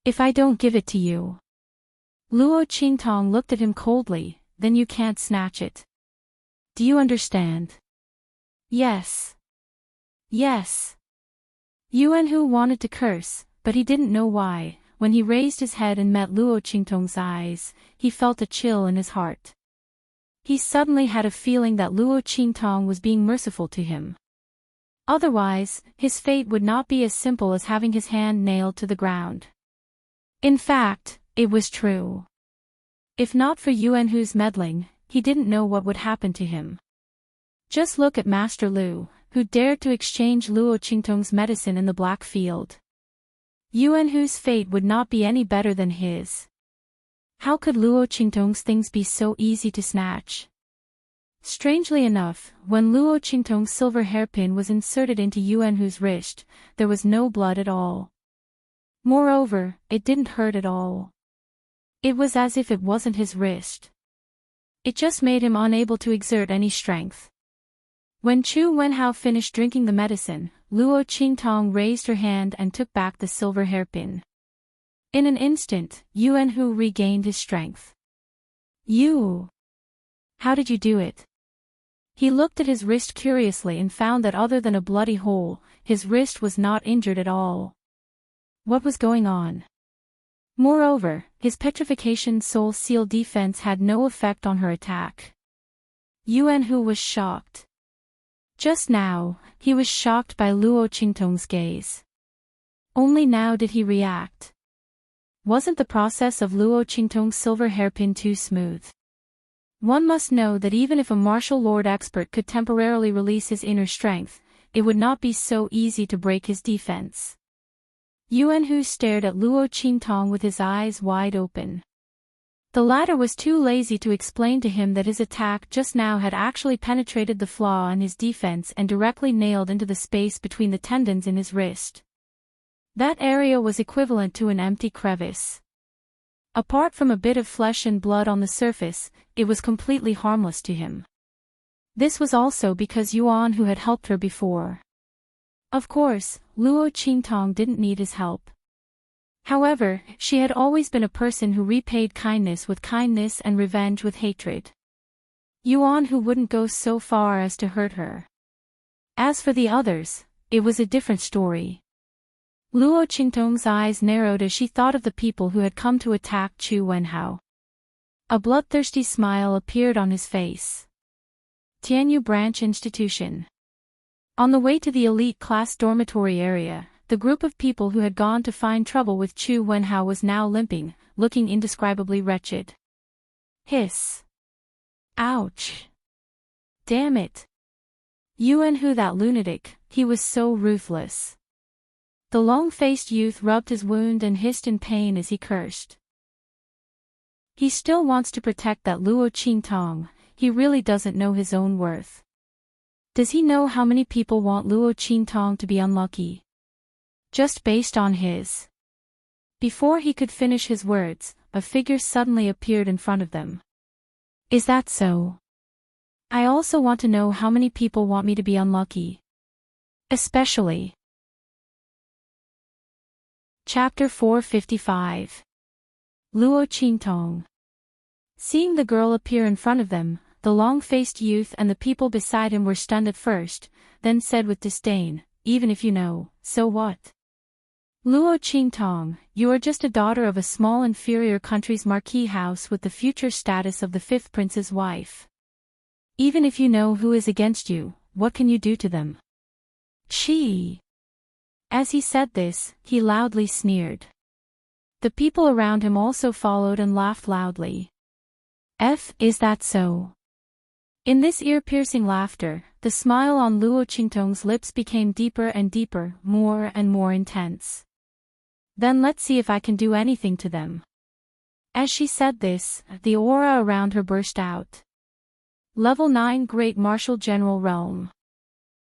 If I don't give it to you. Luo Qingtong looked at him coldly. Then you can't snatch it. Do you understand? Yes. Yes. Yuan Hu wanted to curse, but he didn't know why. When he raised his head and met Luo Qingtong's eyes, he felt a chill in his heart. He suddenly had a feeling that Luo Qingtong was being merciful to him. Otherwise, his fate would not be as simple as having his hand nailed to the ground. In fact, it was true. If not for Yuan Hu's meddling, he didn't know what would happen to him. Just look at Master Lu, who dared to exchange Luo Qingtong's medicine in the black field. Yuan Hu's fate would not be any better than his. How could Luo Qingtong's things be so easy to snatch? Strangely enough, when Luo Qingtong's silver hairpin was inserted into Yuan Hu's wrist, there was no blood at all. Moreover, it didn't hurt at all. It was as if it wasn't his wrist. It just made him unable to exert any strength. When Chu Wenhao finished drinking the medicine, Luo Qingtong raised her hand and took back the silver hairpin. In an instant, Yuan Hu regained his strength. You! How did you do it? He looked at his wrist curiously and found that other than a bloody hole, his wrist was not injured at all. What was going on? Moreover, his petrification soul seal defense had no effect on her attack. Yuan Hu was shocked. Just now, he was shocked by Luo Qingtong's gaze. Only now did he react. Wasn't the process of Luo Qingtong's silver hairpin too smooth? One must know that even if a martial lord expert could temporarily release his inner strength, it would not be so easy to break his defense. Yuan Hu stared at Luo Qingtong with his eyes wide open. The latter was too lazy to explain to him that his attack just now had actually penetrated the flaw in his defense and directly nailed into the space between the tendons in his wrist. That area was equivalent to an empty crevice. Apart from a bit of flesh and blood on the surface, it was completely harmless to him. This was also because Yuan Hu had helped her before. Of course, Luo Qingtong didn't need his help. However, she had always been a person who repaid kindness with kindness and revenge with hatred. Yuan Hu wouldn't go so far as to hurt her. As for the others, it was a different story. Luo Qingtong's eyes narrowed as she thought of the people who had come to attack Chu Wenhao. A bloodthirsty smile appeared on his face. Tianyu Branch Institution. On the way to the elite class dormitory area, the group of people who had gone to find trouble with Chu Wenhao was now limping, looking indescribably wretched. Hiss. Ouch. Damn it. Yuan Hu, that lunatic, he was so ruthless. The long-faced youth rubbed his wound and hissed in pain as he cursed. He still wants to protect that Luo Qingtong, he really doesn't know his own worth. Does he know how many people want Luo Qingtong to be unlucky? Just based on his. Before he could finish his words, a figure suddenly appeared in front of them. Is that so? I also want to know how many people want me to be unlucky. Especially. Chapter 455. Luo Qingtong. Seeing the girl appear in front of them, the long-faced youth and the people beside him were stunned at first, then said with disdain, even if you know, so what? Luo Qingtong, you are just a daughter of a small inferior country's marquis house with the future status of the fifth prince's wife. Even if you know who is against you, what can you do to them? She. As he said this, he loudly sneered. The people around him also followed and laughed loudly. Is that so? In this ear-piercing laughter, the smile on Luo Qingtong's lips became deeper and deeper, more and more intense. Then let's see if I can do anything to them. As she said this, the aura around her burst out. Level 9 Great Martial General Realm.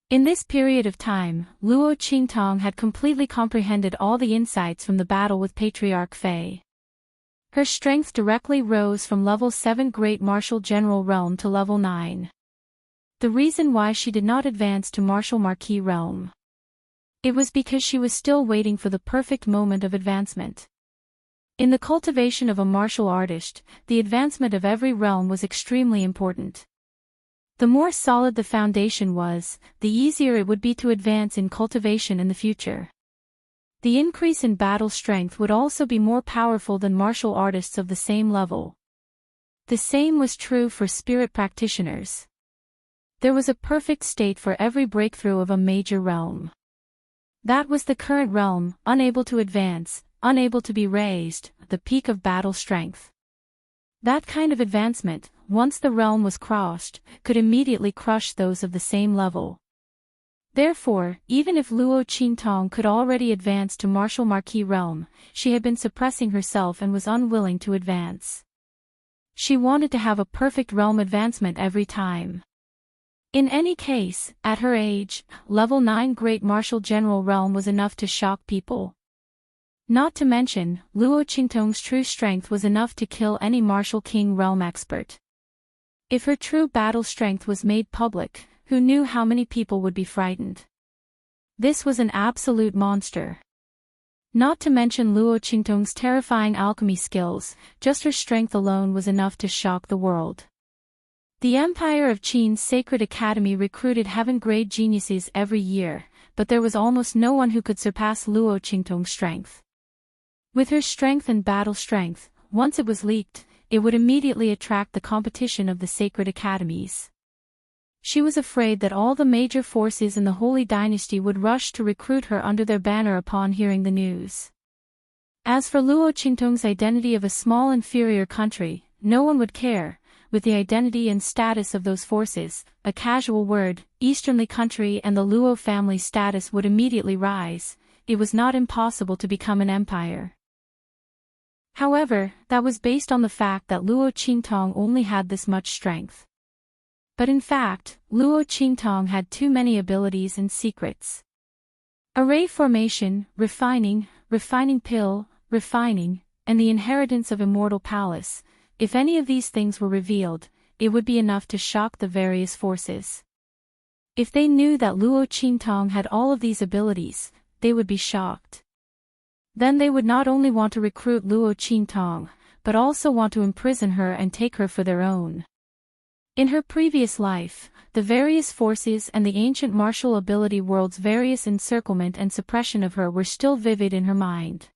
In this period of time, Luo Qingtong had completely comprehended all the insights from the battle with Patriarch Fei. Her strength directly rose from level 7 Great Martial General Realm to level 9. The reason why she did not advance to Martial Marquis Realm. It was because she was still waiting for the perfect moment of advancement. In the cultivation of a martial artist, the advancement of every realm was extremely important. The more solid the foundation was, the easier it would be to advance in cultivation in the future. The increase in battle strength would also be more powerful than martial artists of the same level. The same was true for spirit practitioners. There was a perfect state for every breakthrough of a major realm. That was the current realm, unable to advance, unable to be raised, the peak of battle strength. That kind of advancement, once the realm was crossed, could immediately crush those of the same level. Therefore, even if Luo Qingtong could already advance to Martial Marquis Realm, she had been suppressing herself and was unwilling to advance. She wanted to have a perfect realm advancement every time. In any case, at her age, level 9 Great Martial General Realm was enough to shock people. Not to mention, Luo Qingtong's true strength was enough to kill any Martial King Realm expert. If her true battle strength was made public, who knew how many people would be frightened? This was an absolute monster. Not to mention Luo Qingtong's terrifying alchemy skills, just her strength alone was enough to shock the world. The Empire of Qin's Sacred Academy recruited heaven-grade geniuses every year, but there was almost no one who could surpass Luo Qingtong's strength. With her strength and battle strength, once it was leaked, it would immediately attract the competition of the sacred academies. She was afraid that all the major forces in the Holy Dynasty would rush to recruit her under their banner upon hearing the news. As for Luo Qingtong's identity of a small inferior country, no one would care. With the identity and status of those forces, a casual word, Easternly country and the Luo family status would immediately rise. It was not impossible to become an empire. However, that was based on the fact that Luo Qingtong only had this much strength. But in fact, Luo Qingtong had too many abilities and secrets. Array formation, refining pill, refining, and the inheritance of immortal palace. If any of these things were revealed, it would be enough to shock the various forces. If they knew that Luo Qingtong had all of these abilities, they would be shocked. Then they would not only want to recruit Luo Qingtong, but also want to imprison her and take her for their own. In her previous life, the various forces and the ancient martial ability world's various encirclement and suppression of her were still vivid in her mind.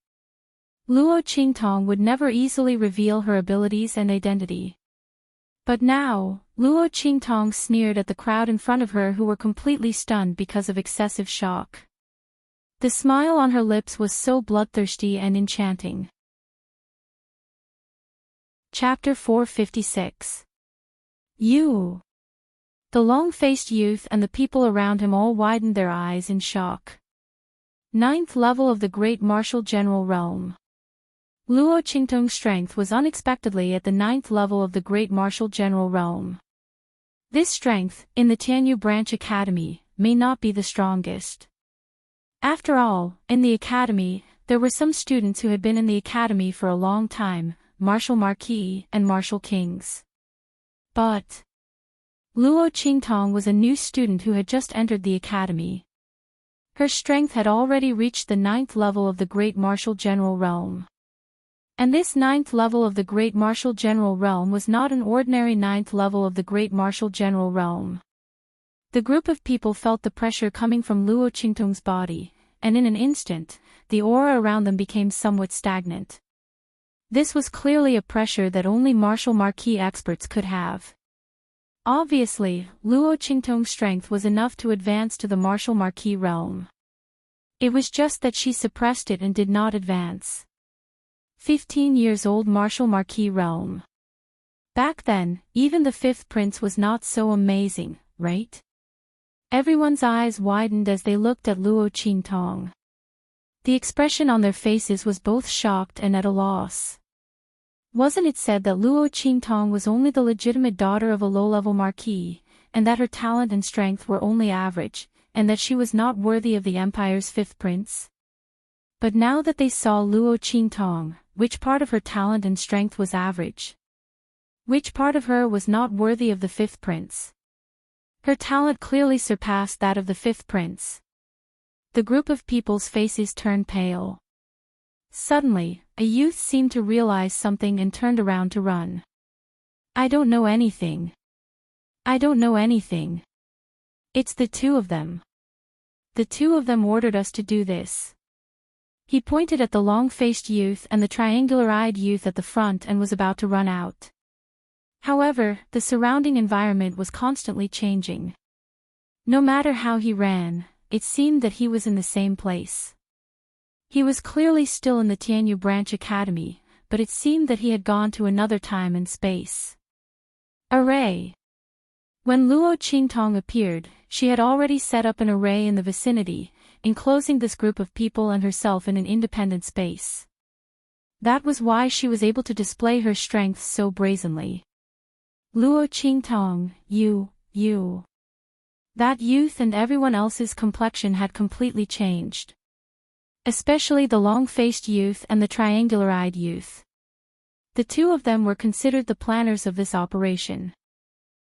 Luo Qingtong would never easily reveal her abilities and identity. But now, Luo Qingtong sneered at the crowd in front of her who were completely stunned because of excessive shock. The smile on her lips was so bloodthirsty and enchanting. Chapter 456. You. The long-faced youth and the people around him all widened their eyes in shock. 9th level of the Great Martial General Realm. Luo Qingtong's strength was unexpectedly at the 9th level of the Great Martial General Realm. This strength, in the Tianyu Branch Academy, may not be the strongest. After all, in the academy, there were some students who had been in the academy for a long time, martial marquis and martial kings. But Luo Qingtong was a new student who had just entered the academy. Her strength had already reached the 9th level of the Great Martial General Realm. And this 9th level of the Great Martial General Realm was not an ordinary 9th level of the Great Martial General Realm. The group of people felt the pressure coming from Luo Qingtong's body, and in an instant, the aura around them became somewhat stagnant. This was clearly a pressure that only martial marquis experts could have. Obviously, Luo Qingtong's strength was enough to advance to the martial marquis realm. It was just that she suppressed it and did not advance. 15 years old martial marquis realm. Back then, even the 5th prince was not so amazing, right? Everyone's eyes widened as they looked at Luo Qingtong. The expression on their faces was both shocked and at a loss. Wasn't it said that Luo Qingtong was only the legitimate daughter of a low-level marquis, and that her talent and strength were only average, and that she was not worthy of the empire's 5th prince? But now that they saw Luo Qingtong, which part of her talent and strength was average? Which part of her was not worthy of the 5th prince? Her talent clearly surpassed that of the 5th prince. The group of people's faces turned pale. Suddenly, a youth seemed to realize something and turned around to run. I don't know anything. I don't know anything. It's the two of them. The two of them ordered us to do this. He pointed at the long-faced youth and the triangular-eyed youth at the front and was about to run out. However, the surrounding environment was constantly changing. No matter how he ran, it seemed that he was in the same place. He was clearly still in the Tianyu Branch Academy, but it seemed that he had gone to another time and space. Array. When Luo Qingtong appeared, she had already set up an array in the vicinity, enclosing this group of people and herself in an independent space. That was why she was able to display her strength so brazenly. Luo Qingtong, you. That youth and everyone else's complexion had completely changed. Especially the long-faced youth and the triangular-eyed youth. The two of them were considered the planners of this operation.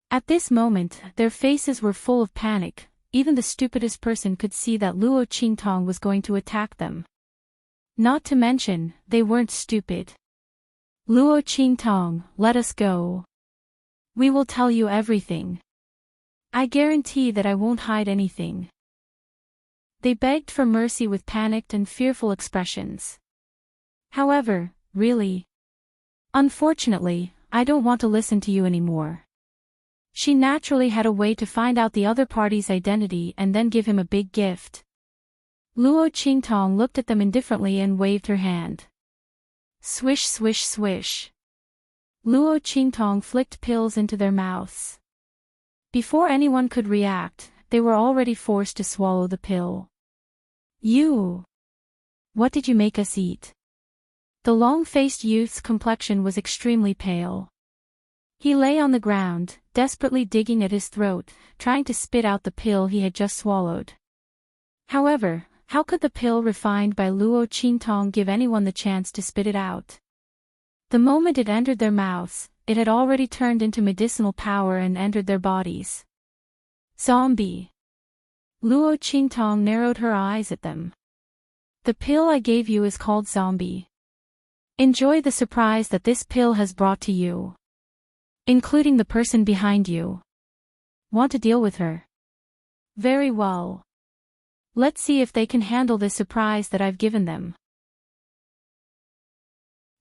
At this moment, their faces were full of panic. Even the stupidest person could see that Luo Qingtong was going to attack them. Not to mention, they weren't stupid. Luo Qingtong, let us go. We will tell you everything. I guarantee that I won't hide anything. They begged for mercy with panicked and fearful expressions. However, really? Unfortunately, I don't want to listen to you anymore. She naturally had a way to find out the other party's identity and then give him a big gift. Luo Qingtong looked at them indifferently and waved her hand. Swish swish swish. Luo Qingtong flicked pills into their mouths. Before anyone could react, they were already forced to swallow the pill. You! What did you make us eat? The long-faced youth's complexion was extremely pale. He lay on the ground, desperately digging at his throat, trying to spit out the pill he had just swallowed. However, how could the pill refined by Luo Qingtong give anyone the chance to spit it out? The moment it entered their mouths, it had already turned into medicinal power and entered their bodies. Zombie! Luo Qingtong narrowed her eyes at them. The pill I gave you is called zombie. Enjoy the surprise that this pill has brought to you. Including the person behind you. Want to deal with her? Very well. Let's see if they can handle the surprise that I've given them.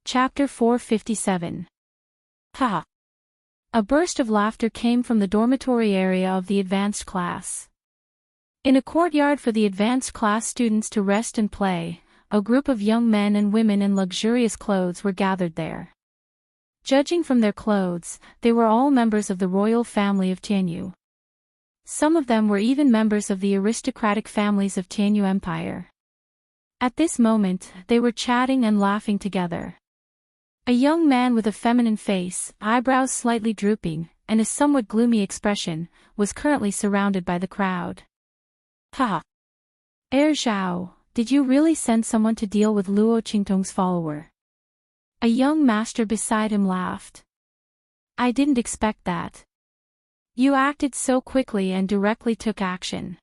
Chapter 457. Ha! A burst of laughter came from the dormitory area of the advanced class. In a courtyard for the advanced class students to rest and play, a group of young men and women in luxurious clothes were gathered there. Judging from their clothes, they were all members of the royal family of Tianyu. Some of them were even members of the aristocratic families of Tianyu Empire. At this moment, they were chatting and laughing together. A young man with a feminine face, eyebrows slightly drooping, and a somewhat gloomy expression, was currently surrounded by the crowd. Ha! Zhao, did you really send someone to deal with Luo Qingtong's follower? A young master beside him laughed. I didn't expect that. You acted so quickly and directly took action.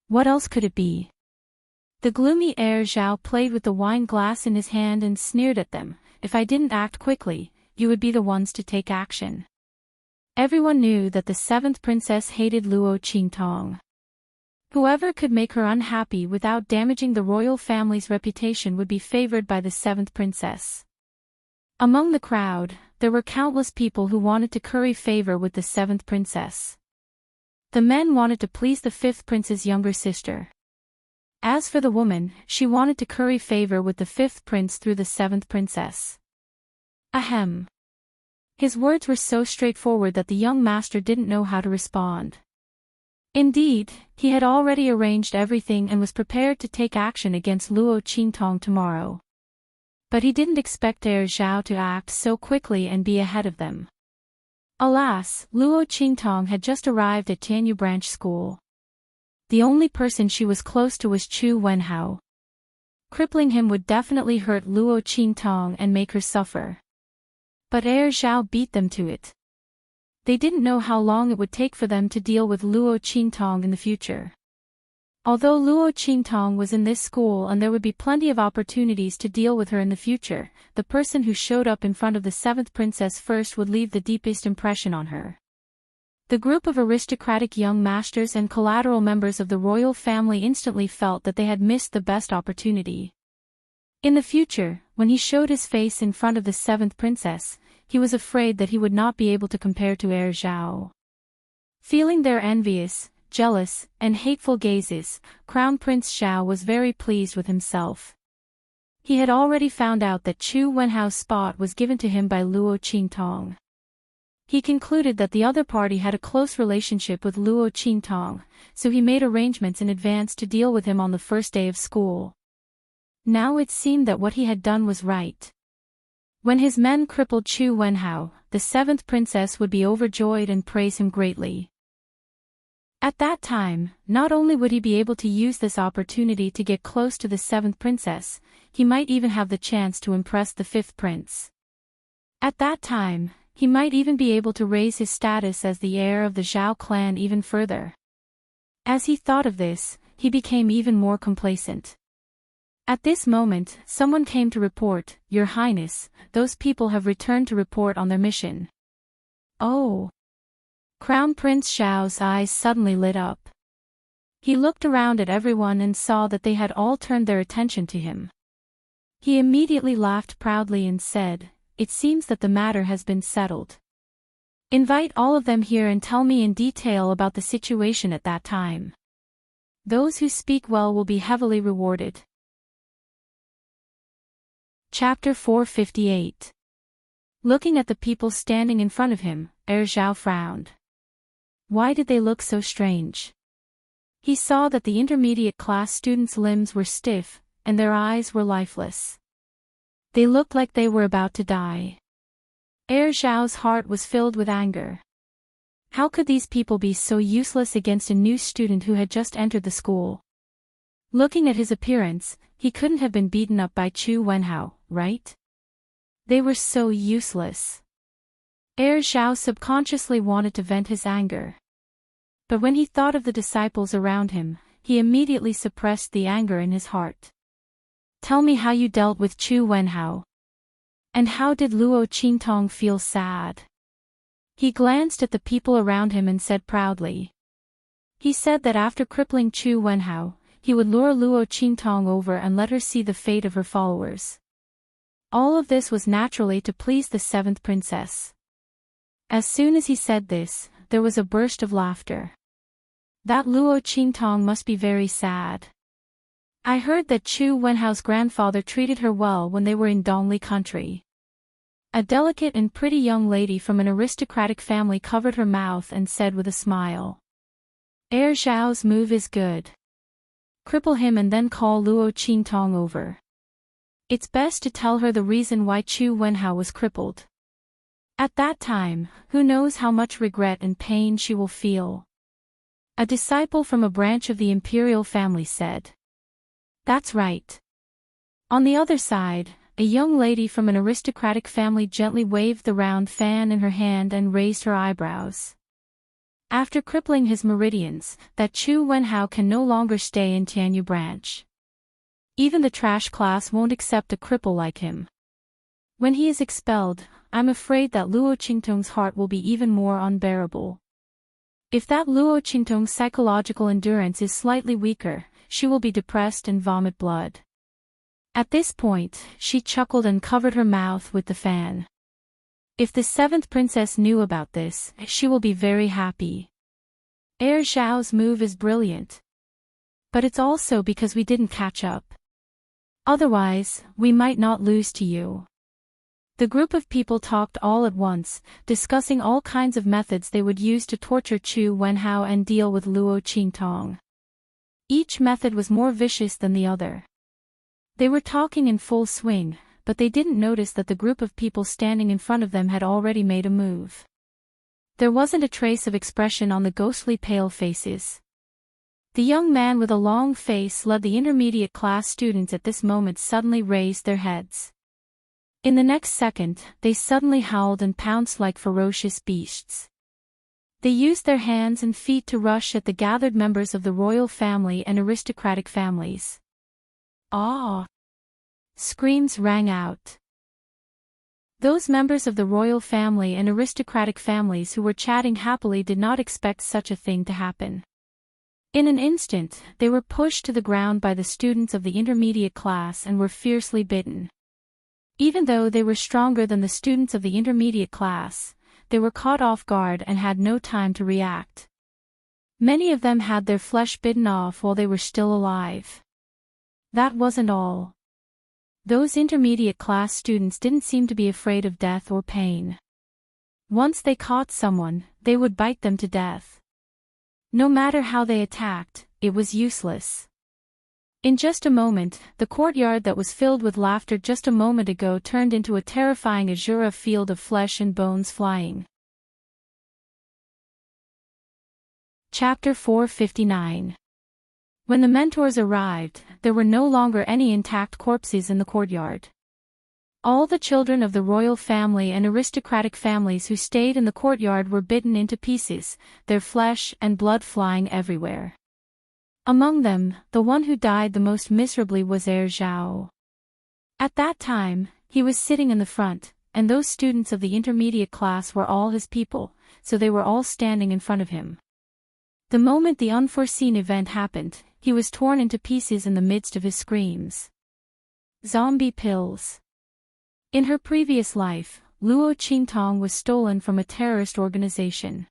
What else could it be? The gloomy Zhao played with the wine glass in his hand and sneered at them. If I didn't act quickly, you would be the ones to take action. Everyone knew that the seventh princess hated Luo Qingtong. Whoever could make her unhappy without damaging the royal family's reputation would be favored by the seventh princess. Among the crowd, there were countless people who wanted to curry favor with the seventh princess. The men wanted to please the fifth prince's younger sister. As for the woman, she wanted to curry favor with the fifth prince through the seventh princess. Ahem. His words were so straightforward that the young master didn't know how to respond. Indeed, he had already arranged everything and was prepared to take action against Luo Qingtong tomorrow. But he didn't expect Zhao to act so quickly and be ahead of them. Alas, Luo Qingtong had just arrived at Tianyu Branch School. The only person she was close to was Chu Wenhao. Crippling him would definitely hurt Luo Qingtong and make her suffer. But Zhao beat them to it. They didn't know how long it would take for them to deal with Luo Qingtong in the future. Although Luo Qingtong was in this school and there would be plenty of opportunities to deal with her in the future, the person who showed up in front of the seventh princess first would leave the deepest impression on her. The group of aristocratic young masters and collateral members of the royal family instantly felt that they had missed the best opportunity. In the future, when he showed his face in front of the seventh princess, he was afraid that he would not be able to compare to Zhao. Feeling their envious, jealous, and hateful gazes, Crown Prince Xiao was very pleased with himself. He had already found out that Chu Wenhao's spot was given to him by Luo Qingtong. He concluded that the other party had a close relationship with Luo Qingtong, so he made arrangements in advance to deal with him on the first day of school. Now it seemed that what he had done was right. When his men crippled Chu Wenhao, the seventh princess would be overjoyed and praise him greatly. At that time, not only would he be able to use this opportunity to get close to the seventh princess, he might even have the chance to impress the fifth prince. At that time, he might even be able to raise his status as the heir of the Zhao clan even further. As he thought of this, he became even more complacent. At this moment, someone came to report, "Your Highness, those people have returned to report on their mission." Oh! Crown Prince Xiao's eyes suddenly lit up. He looked around at everyone and saw that they had all turned their attention to him. He immediately laughed proudly and said, "It seems that the matter has been settled. Invite all of them here and tell me in detail about the situation at that time. Those who speak well will be heavily rewarded." Chapter 458. Looking at the people standing in front of him, Zhao frowned. Why did they look so strange? He saw that the intermediate class students' limbs were stiff, and their eyes were lifeless. They looked like they were about to die. Zhao's heart was filled with anger. How could these people be so useless against a new student who had just entered the school? Looking at his appearance, he couldn't have been beaten up by Chu Wenhao, right? They were so useless. Zhao subconsciously wanted to vent his anger. But when he thought of the disciples around him, he immediately suppressed the anger in his heart. Tell me how you dealt with Chu Wenhao. And how did Luo Qingtong feel sad? He glanced at the people around him and said proudly. He said that after crippling Chu Wenhao, he would lure Luo Qingtong over and let her see the fate of her followers. All of this was naturally to please the seventh princess. As soon as he said this, there was a burst of laughter. That Luo Qingtong must be very sad. I heard that Chu Wenhao's grandfather treated her well when they were in Dongli country. A delicate and pretty young lady from an aristocratic family covered her mouth and said with a smile. Zhao's move is good. Cripple him and then call Luo Qingtong over. It's best to tell her the reason why Chu Wenhao was crippled. At that time, who knows how much regret and pain she will feel. A disciple from a branch of the imperial family said. That's right. On the other side, a young lady from an aristocratic family gently waved the round fan in her hand and raised her eyebrows. After crippling his meridians, that Chu Wenhao can no longer stay in Tianyu branch. Even the trash class won't accept a cripple like him. When he is expelled, I'm afraid that Luo Qingtong's heart will be even more unbearable. If that Luo Qingtong's psychological endurance is slightly weaker, she will be depressed and vomit blood. At this point, she chuckled and covered her mouth with the fan. If the seventh princess knew about this, she will be very happy. Zhao's move is brilliant. But it's also because we didn't catch up. Otherwise, we might not lose to you. The group of people talked all at once, discussing all kinds of methods they would use to torture Chu Wenhao and deal with Luo Qingtong. Each method was more vicious than the other. They were talking in full swing, but they didn't notice that the group of people standing in front of them had already made a move. There wasn't a trace of expression on the ghostly pale faces. The young man with a long face led the intermediate class students at this moment suddenly raised their heads. In the next second, they suddenly howled and pounced like ferocious beasts. They used their hands and feet to rush at the gathered members of the royal family and aristocratic families. Ah! Screams rang out. Those members of the royal family and aristocratic families who were chatting happily did not expect such a thing to happen. In an instant, they were pushed to the ground by the students of the intermediate class and were fiercely bitten. Even though they were stronger than the students of the intermediate class, they were caught off guard and had no time to react. Many of them had their flesh bitten off while they were still alive. That wasn't all. Those intermediate class students didn't seem to be afraid of death or pain. Once they caught someone, they would bite them to death. No matter how they attacked, it was useless. In just a moment, the courtyard that was filled with laughter just a moment ago turned into a terrifying azure field of flesh and bones flying. Chapter 459. When the mentors arrived, there were no longer any intact corpses in the courtyard. All the children of the royal family and aristocratic families who stayed in the courtyard were bitten into pieces, their flesh and blood flying everywhere. Among them, the one who died the most miserably was Zhao. At that time, he was sitting in the front, and those students of the intermediate class were all his people, so they were all standing in front of him. The moment the unforeseen event happened, he was torn into pieces in the midst of his screams. Zombie pills. In her previous life, Luo Qingtong was stolen from a terrorist organization.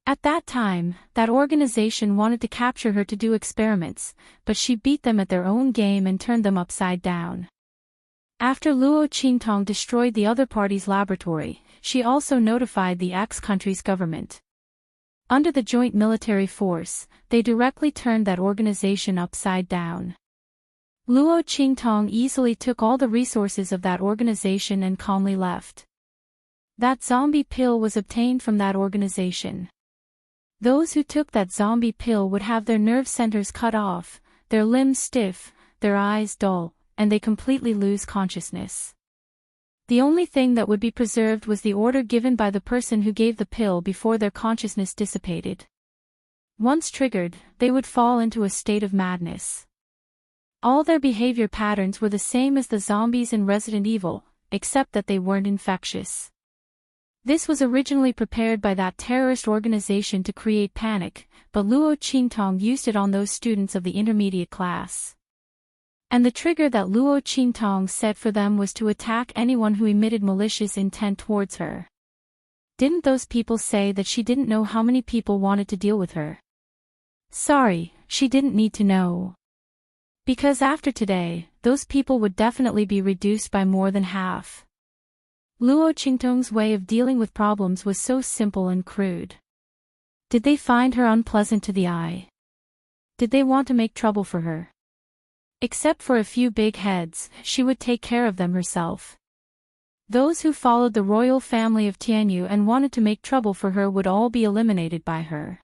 At that time, that organization wanted to capture her to do experiments, but she beat them at their own game and turned them upside down. After Luo Qingtong destroyed the other party's laboratory, she also notified the X country's government. Under the joint military force, they directly turned that organization upside down. Luo Qingtong easily took all the resources of that organization and calmly left. That zombie pill was obtained from that organization. Those who took that zombie pill would have their nerve centers cut off, their limbs stiff, their eyes dull, and they completely lose consciousness. The only thing that would be preserved was the order given by the person who gave the pill before their consciousness dissipated. Once triggered, they would fall into a state of madness. All their behavior patterns were the same as the zombies in Resident Evil, except that they weren't infectious. This was originally prepared by that terrorist organization to create panic, but Luo Qingtong used it on those students of the intermediate class. And the trigger that Luo Qingtong set for them was to attack anyone who emitted malicious intent towards her. Didn't those people say that she didn't know how many people wanted to deal with her? Sorry, she didn't need to know. Because after today, those people would definitely be reduced by more than half. Luo Qingtong's way of dealing with problems was so simple and crude. Did they find her unpleasant to the eye? Did they want to make trouble for her? Except for a few big heads, she would take care of them herself. Those who followed the royal family of Tianyu and wanted to make trouble for her would all be eliminated by her.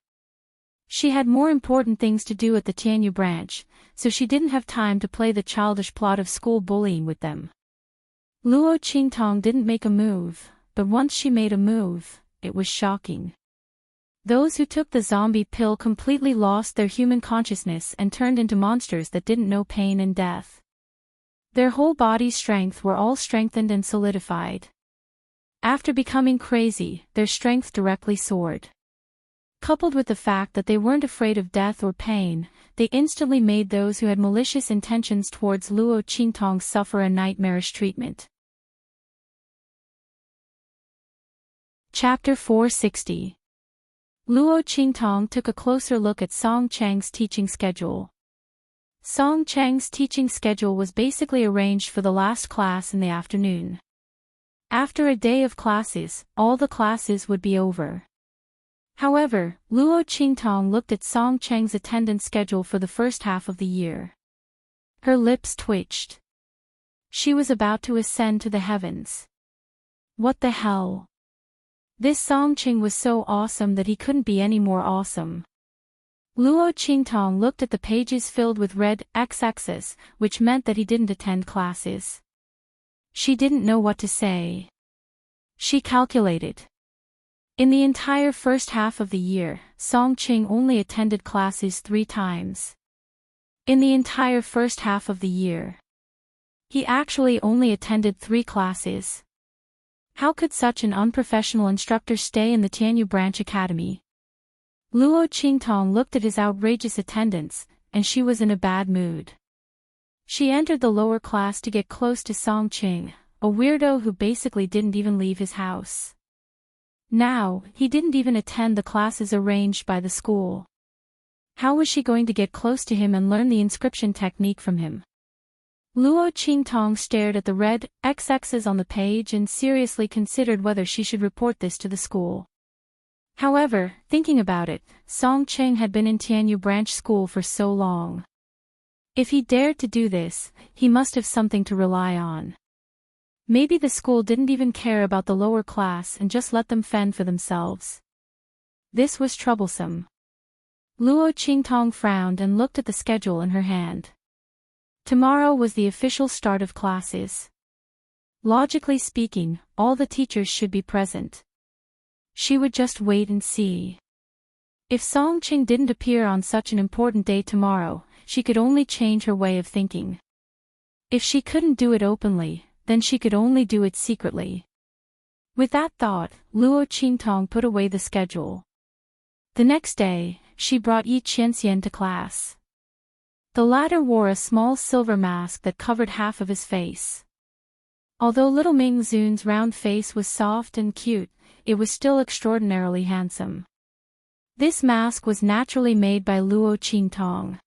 She had more important things to do at the Tianyu branch, so she didn't have time to play the childish plot of school bullying with them. Luo Qingtong didn't make a move, but once she made a move, it was shocking. Those who took the zombie pill completely lost their human consciousness and turned into monsters that didn't know pain and death. Their whole body's strength were all strengthened and solidified. After becoming crazy, their strength directly soared. Coupled with the fact that they weren't afraid of death or pain, they instantly made those who had malicious intentions towards Luo Qingtong suffer a nightmarish treatment. Chapter 460. Luo Qingtong took a closer look at Song Chang's teaching schedule. Song Chang's teaching schedule was basically arranged for the last class in the afternoon. After a day of classes, all the classes would be over. However, Luo Qingtong looked at Song Chang's attendance schedule for the first half of the year. Her lips twitched. She was about to ascend to the heavens. What the hell? This Song Ching was so awesome that he couldn't be any more awesome. Luo Qingtong looked at the pages filled with red XXs, which meant that he didn't attend classes. She didn't know what to say. She calculated. In the entire first half of the year, Song Ching only attended classes 3 times. In the entire first half of the year, he actually only attended 3 classes. How could such an unprofessional instructor stay in the Tianyu Branch Academy? Luo Qingtong looked at his outrageous attendance, and she was in a bad mood. She entered the lower class to get close to Song Ching, a weirdo who basically didn't even leave his house. Now, he didn't even attend the classes arranged by the school. How was she going to get close to him and learn the inscription technique from him? Luo Qingtong stared at the red XXs on the page and seriously considered whether she should report this to the school. However, thinking about it, Song Ching had been in Tianyu Branch School for so long. If he dared to do this, he must have something to rely on. Maybe the school didn't even care about the lower class and just let them fend for themselves. This was troublesome. Luo Qingtong frowned and looked at the schedule in her hand. Tomorrow was the official start of classes. Logically speaking, all the teachers should be present. She would just wait and see. If Song Ching didn't appear on such an important day tomorrow, she could only change her way of thinking. If she couldn't do it openly, then she could only do it secretly. With that thought, Luo Qingtong put away the schedule. The next day, she brought Yi Qianxian to class. The latter wore a small silver mask that covered half of his face. Although little Ming Zun's round face was soft and cute, it was still extraordinarily handsome. This mask was naturally made by Luo Qingtong.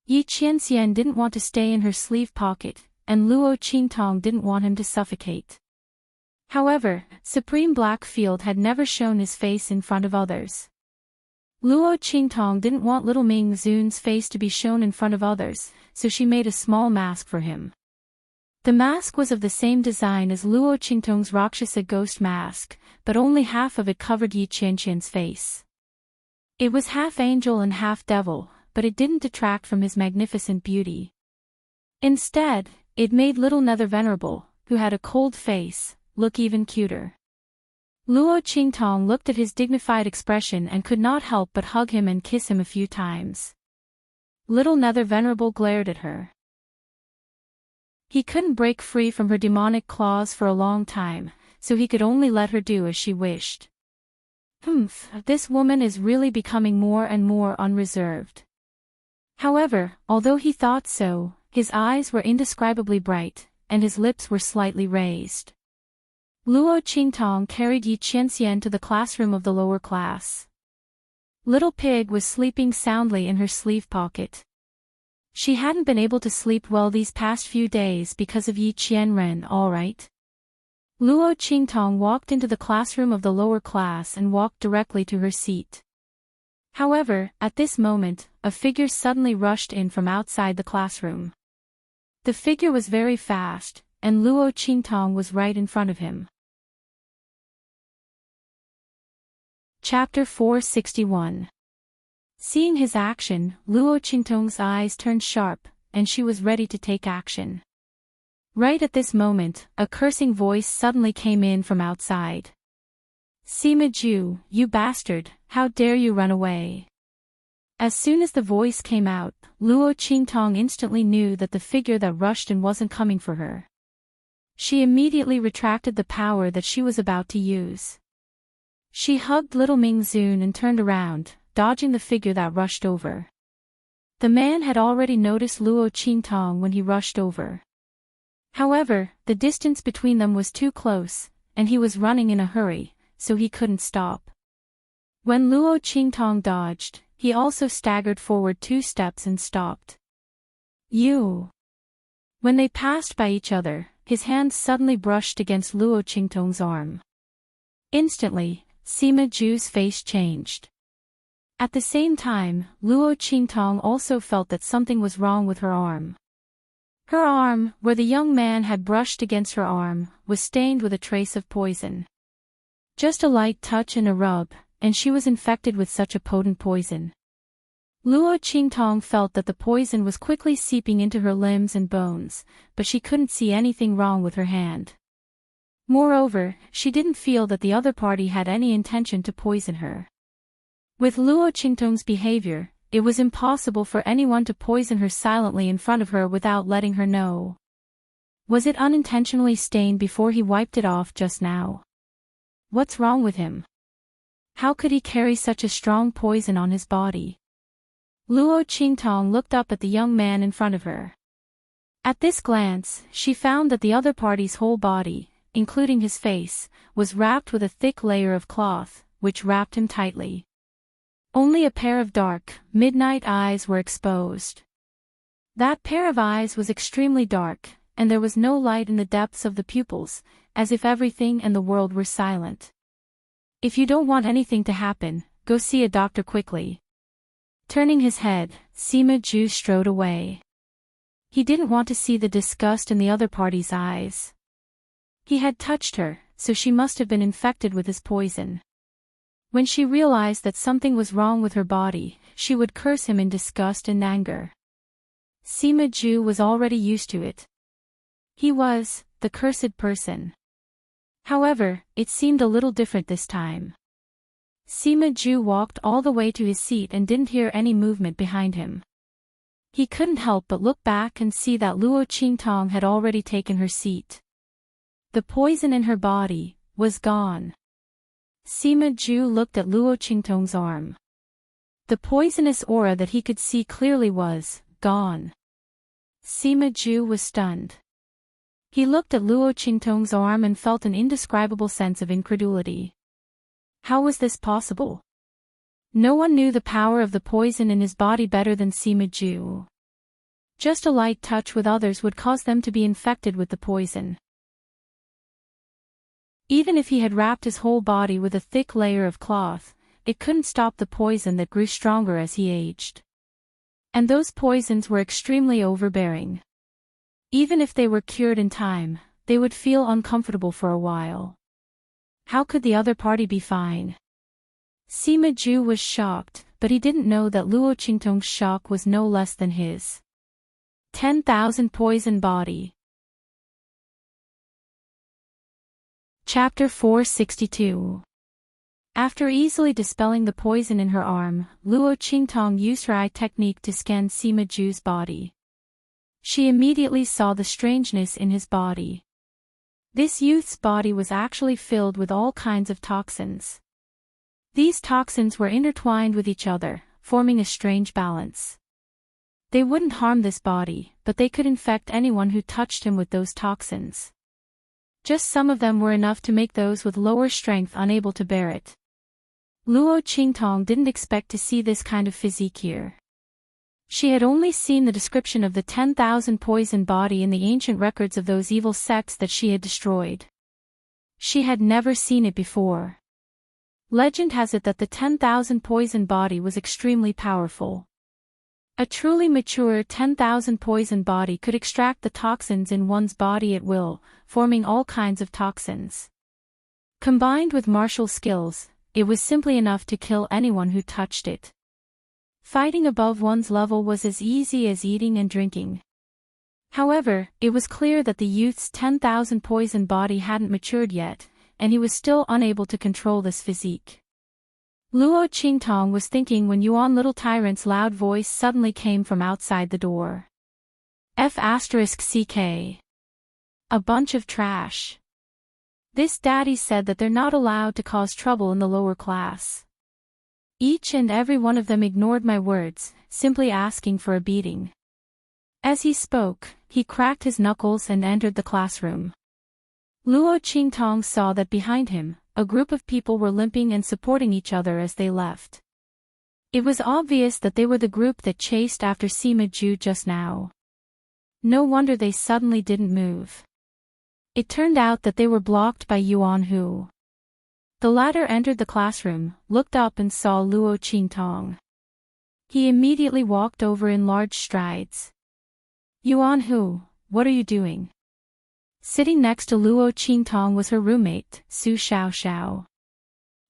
Yi Qianxian didn't want to stay in her sleeve pocket, and Luo Qingtong didn't want him to suffocate. However, Supreme Blackfield had never shown his face in front of others. Luo Qingtong didn't want little Ming Zun's face to be shown in front of others, so she made a small mask for him. The mask was of the same design as Luo Qingtong's Rakshasa ghost mask, but only half of it covered Yi Qianqian's face. It was half angel and half devil, but it didn't detract from his magnificent beauty. Instead, it made little Nether Venerable, who had a cold face, look even cuter. Luo Qingtong looked at his dignified expression and could not help but hug him and kiss him a few times. Little Nether Venerable glared at her. He couldn't break free from her demonic claws for a long time, so he could only let her do as she wished. This woman is really becoming more and more unreserved. However, although he thought so, his eyes were indescribably bright, and his lips were slightly raised. Luo Qingtong carried Yi Qianxian to the classroom of the lower class. Little Pig was sleeping soundly in her sleeve pocket. She hadn't been able to sleep well these past few days because of Yi Qianren, all right. Luo Qingtong walked into the classroom of the lower class and walked directly to her seat. However, at this moment, a figure suddenly rushed in from outside the classroom. The figure was very fast, and Luo Qingtong was right in front of him. Chapter 461. Seeing his action, Luo Qingtong's eyes turned sharp, and she was ready to take action. Right at this moment, a cursing voice suddenly came in from outside. "Sima Ju, you bastard, how dare you run away?" As soon as the voice came out, Luo Qingtong instantly knew that the figure that rushed in wasn't coming for her. She immediately retracted the power that she was about to use. She hugged little Ming Zun and turned around, dodging the figure that rushed over. The man had already noticed Luo Qingtong when he rushed over. However, the distance between them was too close, and he was running in a hurry, so he couldn't stop. When Luo Qingtong dodged, he also staggered forward 2 steps and stopped. "You!" When they passed by each other, his hand suddenly brushed against Luo Qingtong's arm. Instantly, Sima Ju's face changed. At the same time, Luo Qingtong also felt that something was wrong with her arm. Her arm, where the young man had brushed against her arm, was stained with a trace of poison. Just a light touch and a rub, and she was infected with such a potent poison. Luo Qingtong felt that the poison was quickly seeping into her limbs and bones, but she couldn't see anything wrong with her hand. Moreover, she didn't feel that the other party had any intention to poison her. With Luo Qingtong's behavior, it was impossible for anyone to poison her silently in front of her without letting her know. Was it unintentionally stained before he wiped it off just now? What's wrong with him? How could he carry such a strong poison on his body? Luo Qingtong looked up at the young man in front of her. At this glance, she found that the other party's whole body, including his face, was wrapped with a thick layer of cloth, which wrapped him tightly. Only a pair of dark, midnight eyes were exposed. That pair of eyes was extremely dark, and there was no light in the depths of the pupils, as if everything and the world were silent. "If you don't want anything to happen, go see a doctor quickly." Turning his head, Sima Ju strode away. He didn't want to see the disgust in the other party's eyes. He had touched her, so she must have been infected with his poison. When she realized that something was wrong with her body, she would curse him in disgust and anger. Sima Ju was already used to it. He was the cursed person. However, it seemed a little different this time. Sima Ju walked all the way to his seat and didn't hear any movement behind him. He couldn't help but look back and see that Luo Qingtong had already taken her seat. The poison in her body was gone. Sima Ju looked at Luo Qingtong's arm. The poisonous aura that he could see clearly was gone. Sima Ju was stunned. He looked at Luo Qingtong's arm and felt an indescribable sense of incredulity. How was this possible? No one knew the power of the poison in his body better than Sima Ju. Just a light touch with others would cause them to be infected with the poison. Even if he had wrapped his whole body with a thick layer of cloth, it couldn't stop the poison that grew stronger as he aged. And those poisons were extremely overbearing. Even if they were cured in time, they would feel uncomfortable for a while. How could the other party be fine? Sima Ju was shocked, but he didn't know that Luo Qingtong's shock was no less than his. 10,000 poison body. Chapter 462. After easily dispelling the poison in her arm, Luo Qingtong used her eye technique to scan Sima Ju's body. She immediately saw the strangeness in his body. This youth's body was actually filled with all kinds of toxins. These toxins were intertwined with each other, forming a strange balance. They wouldn't harm this body, but they could infect anyone who touched him with those toxins. Just some of them were enough to make those with lower strength unable to bear it. Luo Qingtong didn't expect to see this kind of physique here. She had only seen the description of the 10,000 poison body in the ancient records of those evil sects that she had destroyed. She had never seen it before. Legend has it that the 10,000 poison body was extremely powerful. A truly mature 10,000 poison body could extract the toxins in one's body at will, forming all kinds of toxins. Combined with martial skills, it was simply enough to kill anyone who touched it. Fighting above one's level was as easy as eating and drinking. However, it was clear that the youth's 10,000 poison body hadn't matured yet, and he was still unable to control this physique. Luo Qingtong was thinking when Yuan Little Tyrant's loud voice suddenly came from outside the door. F***ck. A bunch of trash. This daddy said that they're not allowed to cause trouble in the lower class. Each and every one of them ignored my words, simply asking for a beating. As he spoke, he cracked his knuckles and entered the classroom. Luo Qingtong saw that behind him, a group of people were limping and supporting each other as they left. It was obvious that they were the group that chased after Sima Ju just now. No wonder they suddenly didn't move. It turned out that they were blocked by Yuan Hu. The latter entered the classroom, looked up and saw Luo Qingtong. He immediately walked over in large strides. Yuan Hu, what are you doing? Sitting next to Luo Qingtong was her roommate, Su Xiaoxiao.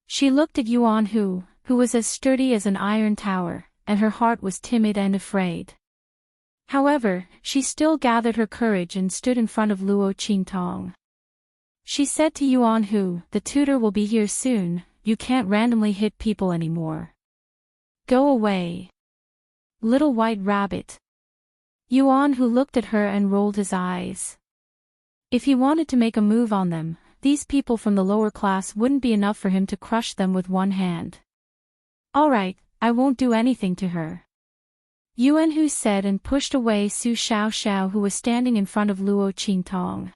She looked at Yuan Hu, who was as sturdy as an iron tower, and her heart was timid and afraid. However, she still gathered her courage and stood in front of Luo Qingtong. She said to Yuan Hu, the tutor will be here soon, you can't randomly hit people anymore. Go away. Little white rabbit. Yuan Hu looked at her and rolled his eyes. If he wanted to make a move on them, these people from the lower class wouldn't be enough for him to crush them with one hand. Alright, I won't do anything to her. Yuan Hu said and pushed away Su Xiaoxiao who was standing in front of Luo Qingtong.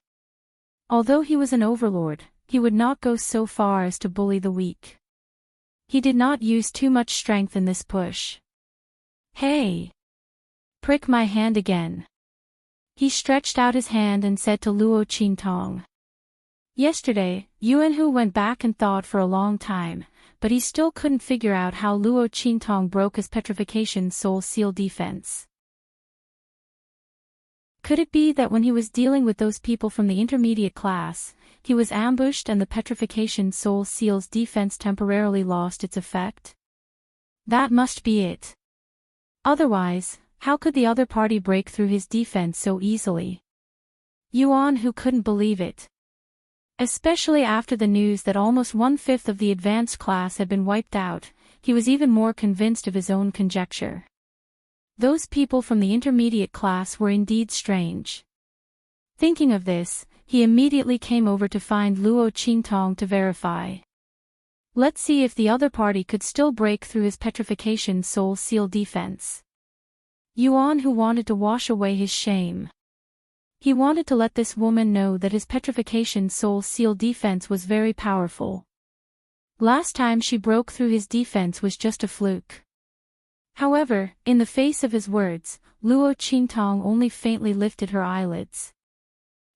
Although he was an overlord, he would not go so far as to bully the weak. He did not use too much strength in this push. Hey! Prick my hand again. He stretched out his hand and said to Luo Qingtong. Yesterday, Yuan Hu went back and thought for a long time, but he still couldn't figure out how Luo Qingtong broke his petrification soul seal defense. Could it be that when he was dealing with those people from the intermediate class, he was ambushed and the petrification soul seal's defense temporarily lost its effect? That must be it. Otherwise, how could the other party break through his defense so easily? Yuan Hu couldn't believe it. Especially after the news that almost 1/5 of the advanced class had been wiped out, he was even more convinced of his own conjecture. Those people from the intermediate class were indeed strange. Thinking of this, he immediately came over to find Luo Qingtong to verify. Let's see if the other party could still break through his petrification soul seal defense. Yuan Hu wanted to wash away his shame. He wanted to let this woman know that his petrification soul seal defense was very powerful. Last time she broke through his defense was just a fluke. However, However, in the face of his words, Luo Qingtong only faintly lifted her eyelids.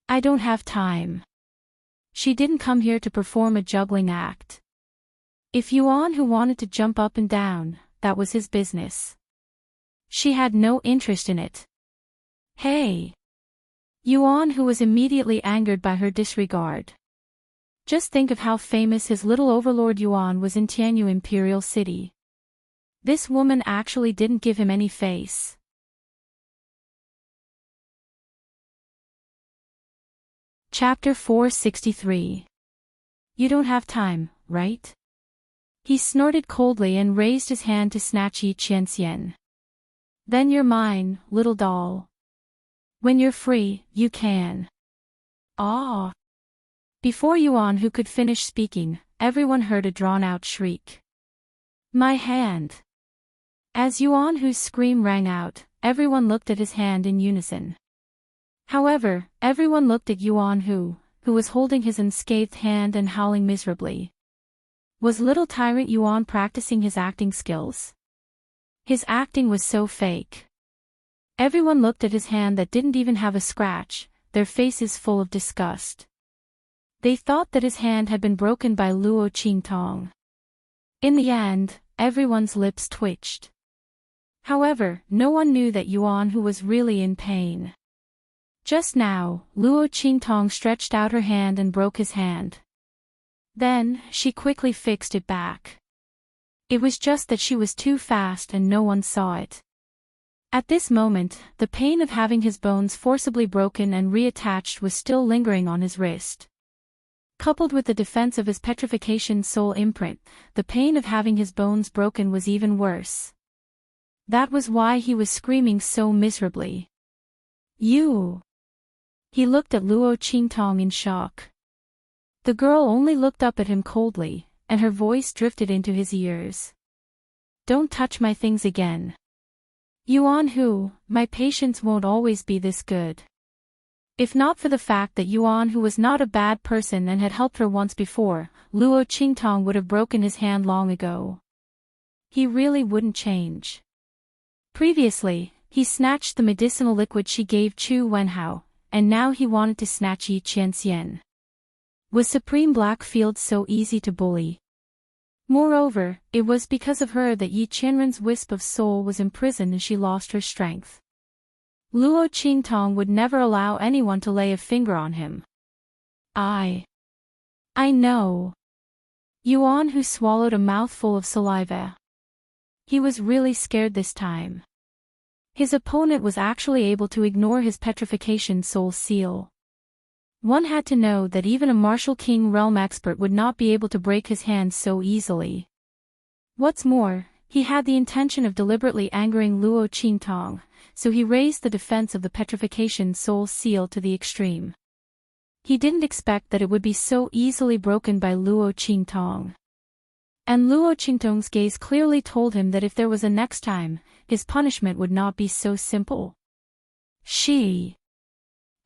I don't have time. She didn't come here to perform a juggling act. If Yuan who wanted to jump up and down, that was his business. She had no interest in it. Hey! Yuan who was immediately angered by her disregard. Just think of how famous his little overlord Yuan was in Tianyu Imperial City. This woman actually didn't give him any face. Chapter 463. You don't have time, right? He snorted coldly and raised his hand to snatch Yi Qianxian. Then you're mine, little doll. When you're free, you can. Ah! Before Yuan who could finish speaking, everyone heard a drawn-out shriek. My hand! As Yuan whose scream rang out, everyone looked at his hand in unison. However, everyone looked at Yuan who was holding his unscathed hand and howling miserably. Was little tyrant Yuan practicing his acting skills? His acting was so fake. Everyone looked at his hand that didn't even have a scratch, their faces full of disgust. They thought that his hand had been broken by Luo Qingtong. In the end, everyone's lips twitched. However, no one knew that Yuan who was really in pain. Just now, Luo Qingtong stretched out her hand and broke his hand. Then, she quickly fixed it back. It was just that she was too fast and no one saw it. At this moment, the pain of having his bones forcibly broken and reattached was still lingering on his wrist. Coupled with the defense of his petrification soul imprint, the pain of having his bones broken was even worse. That was why he was screaming so miserably. You! He looked at Luo Qingtong in shock. The girl only looked up at him coldly, and her voice drifted into his ears. Don't touch my things again. Yuan who, my patience won't always be this good. If not for the fact that Yuan who was not a bad person and had helped her once before, Luo Qingtong would have broken his hand long ago. He really wouldn't change. Previously, he snatched the medicinal liquid she gave Chu Wenhao, and now he wanted to snatch Yi Qianxian. Was Supreme Blackfield so easy to bully? Moreover, it was because of her that Yi Qianren's wisp of soul was imprisoned and she lost her strength. Luo Qingtong would never allow anyone to lay a finger on him. I know. Yuan who swallowed a mouthful of saliva. He was really scared this time. His opponent was actually able to ignore his petrification soul seal. One had to know that even a martial king realm expert would not be able to break his hand so easily. What's more, he had the intention of deliberately angering Luo Qingtong, so he raised the defense of the petrification soul seal to the extreme. He didn't expect that it would be so easily broken by Luo Qingtong. And Luo Qingtong's gaze clearly told him that if there was a next time, his punishment would not be so simple.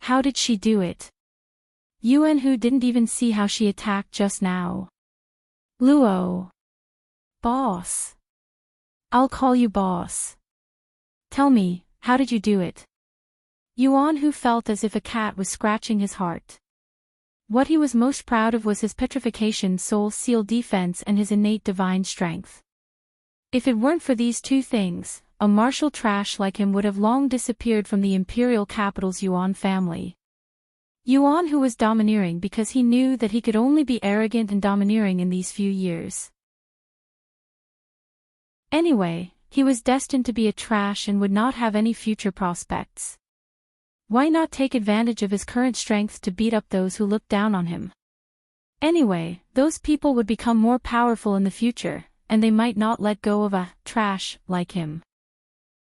How did she do it? Yuan who didn't even see how she attacked just now. Luo. Boss. I'll call you boss. Tell me, how did you do it? Yuan who felt as if a cat was scratching his heart. What he was most proud of was his petrification soul seal defense and his innate divine strength. If it weren't for these two things, a martial trash like him would have long disappeared from the imperial capital's Yuan family. Yuan who was domineering because he knew that he could only be arrogant and domineering in these few years. Anyway, he was destined to be a trash and would not have any future prospects. Why not take advantage of his current strength to beat up those who looked down on him? Anyway, those people would become more powerful in the future, and they might not let go of a trash like him.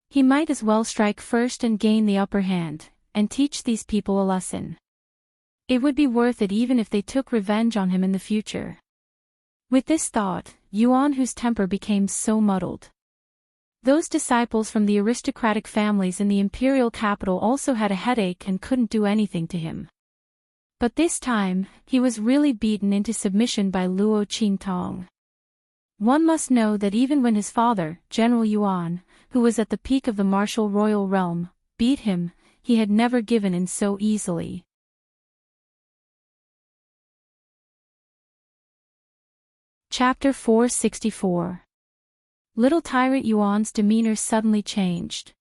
He might as well strike first and gain the upper hand, and teach these people a lesson. It would be worth it even if they took revenge on him in the future. With this thought, Yuan whose temper became so muddled. Those disciples from the aristocratic families in the imperial capital also had a headache and couldn't do anything to him. But this time, he was really beaten into submission by Luo Qingtong. One must know that even when his father, General Yuan, who was at the peak of the martial royal realm, beat him. He had never given in so easily. Chapter 464. Little Tyrant Yuan's demeanor suddenly changed.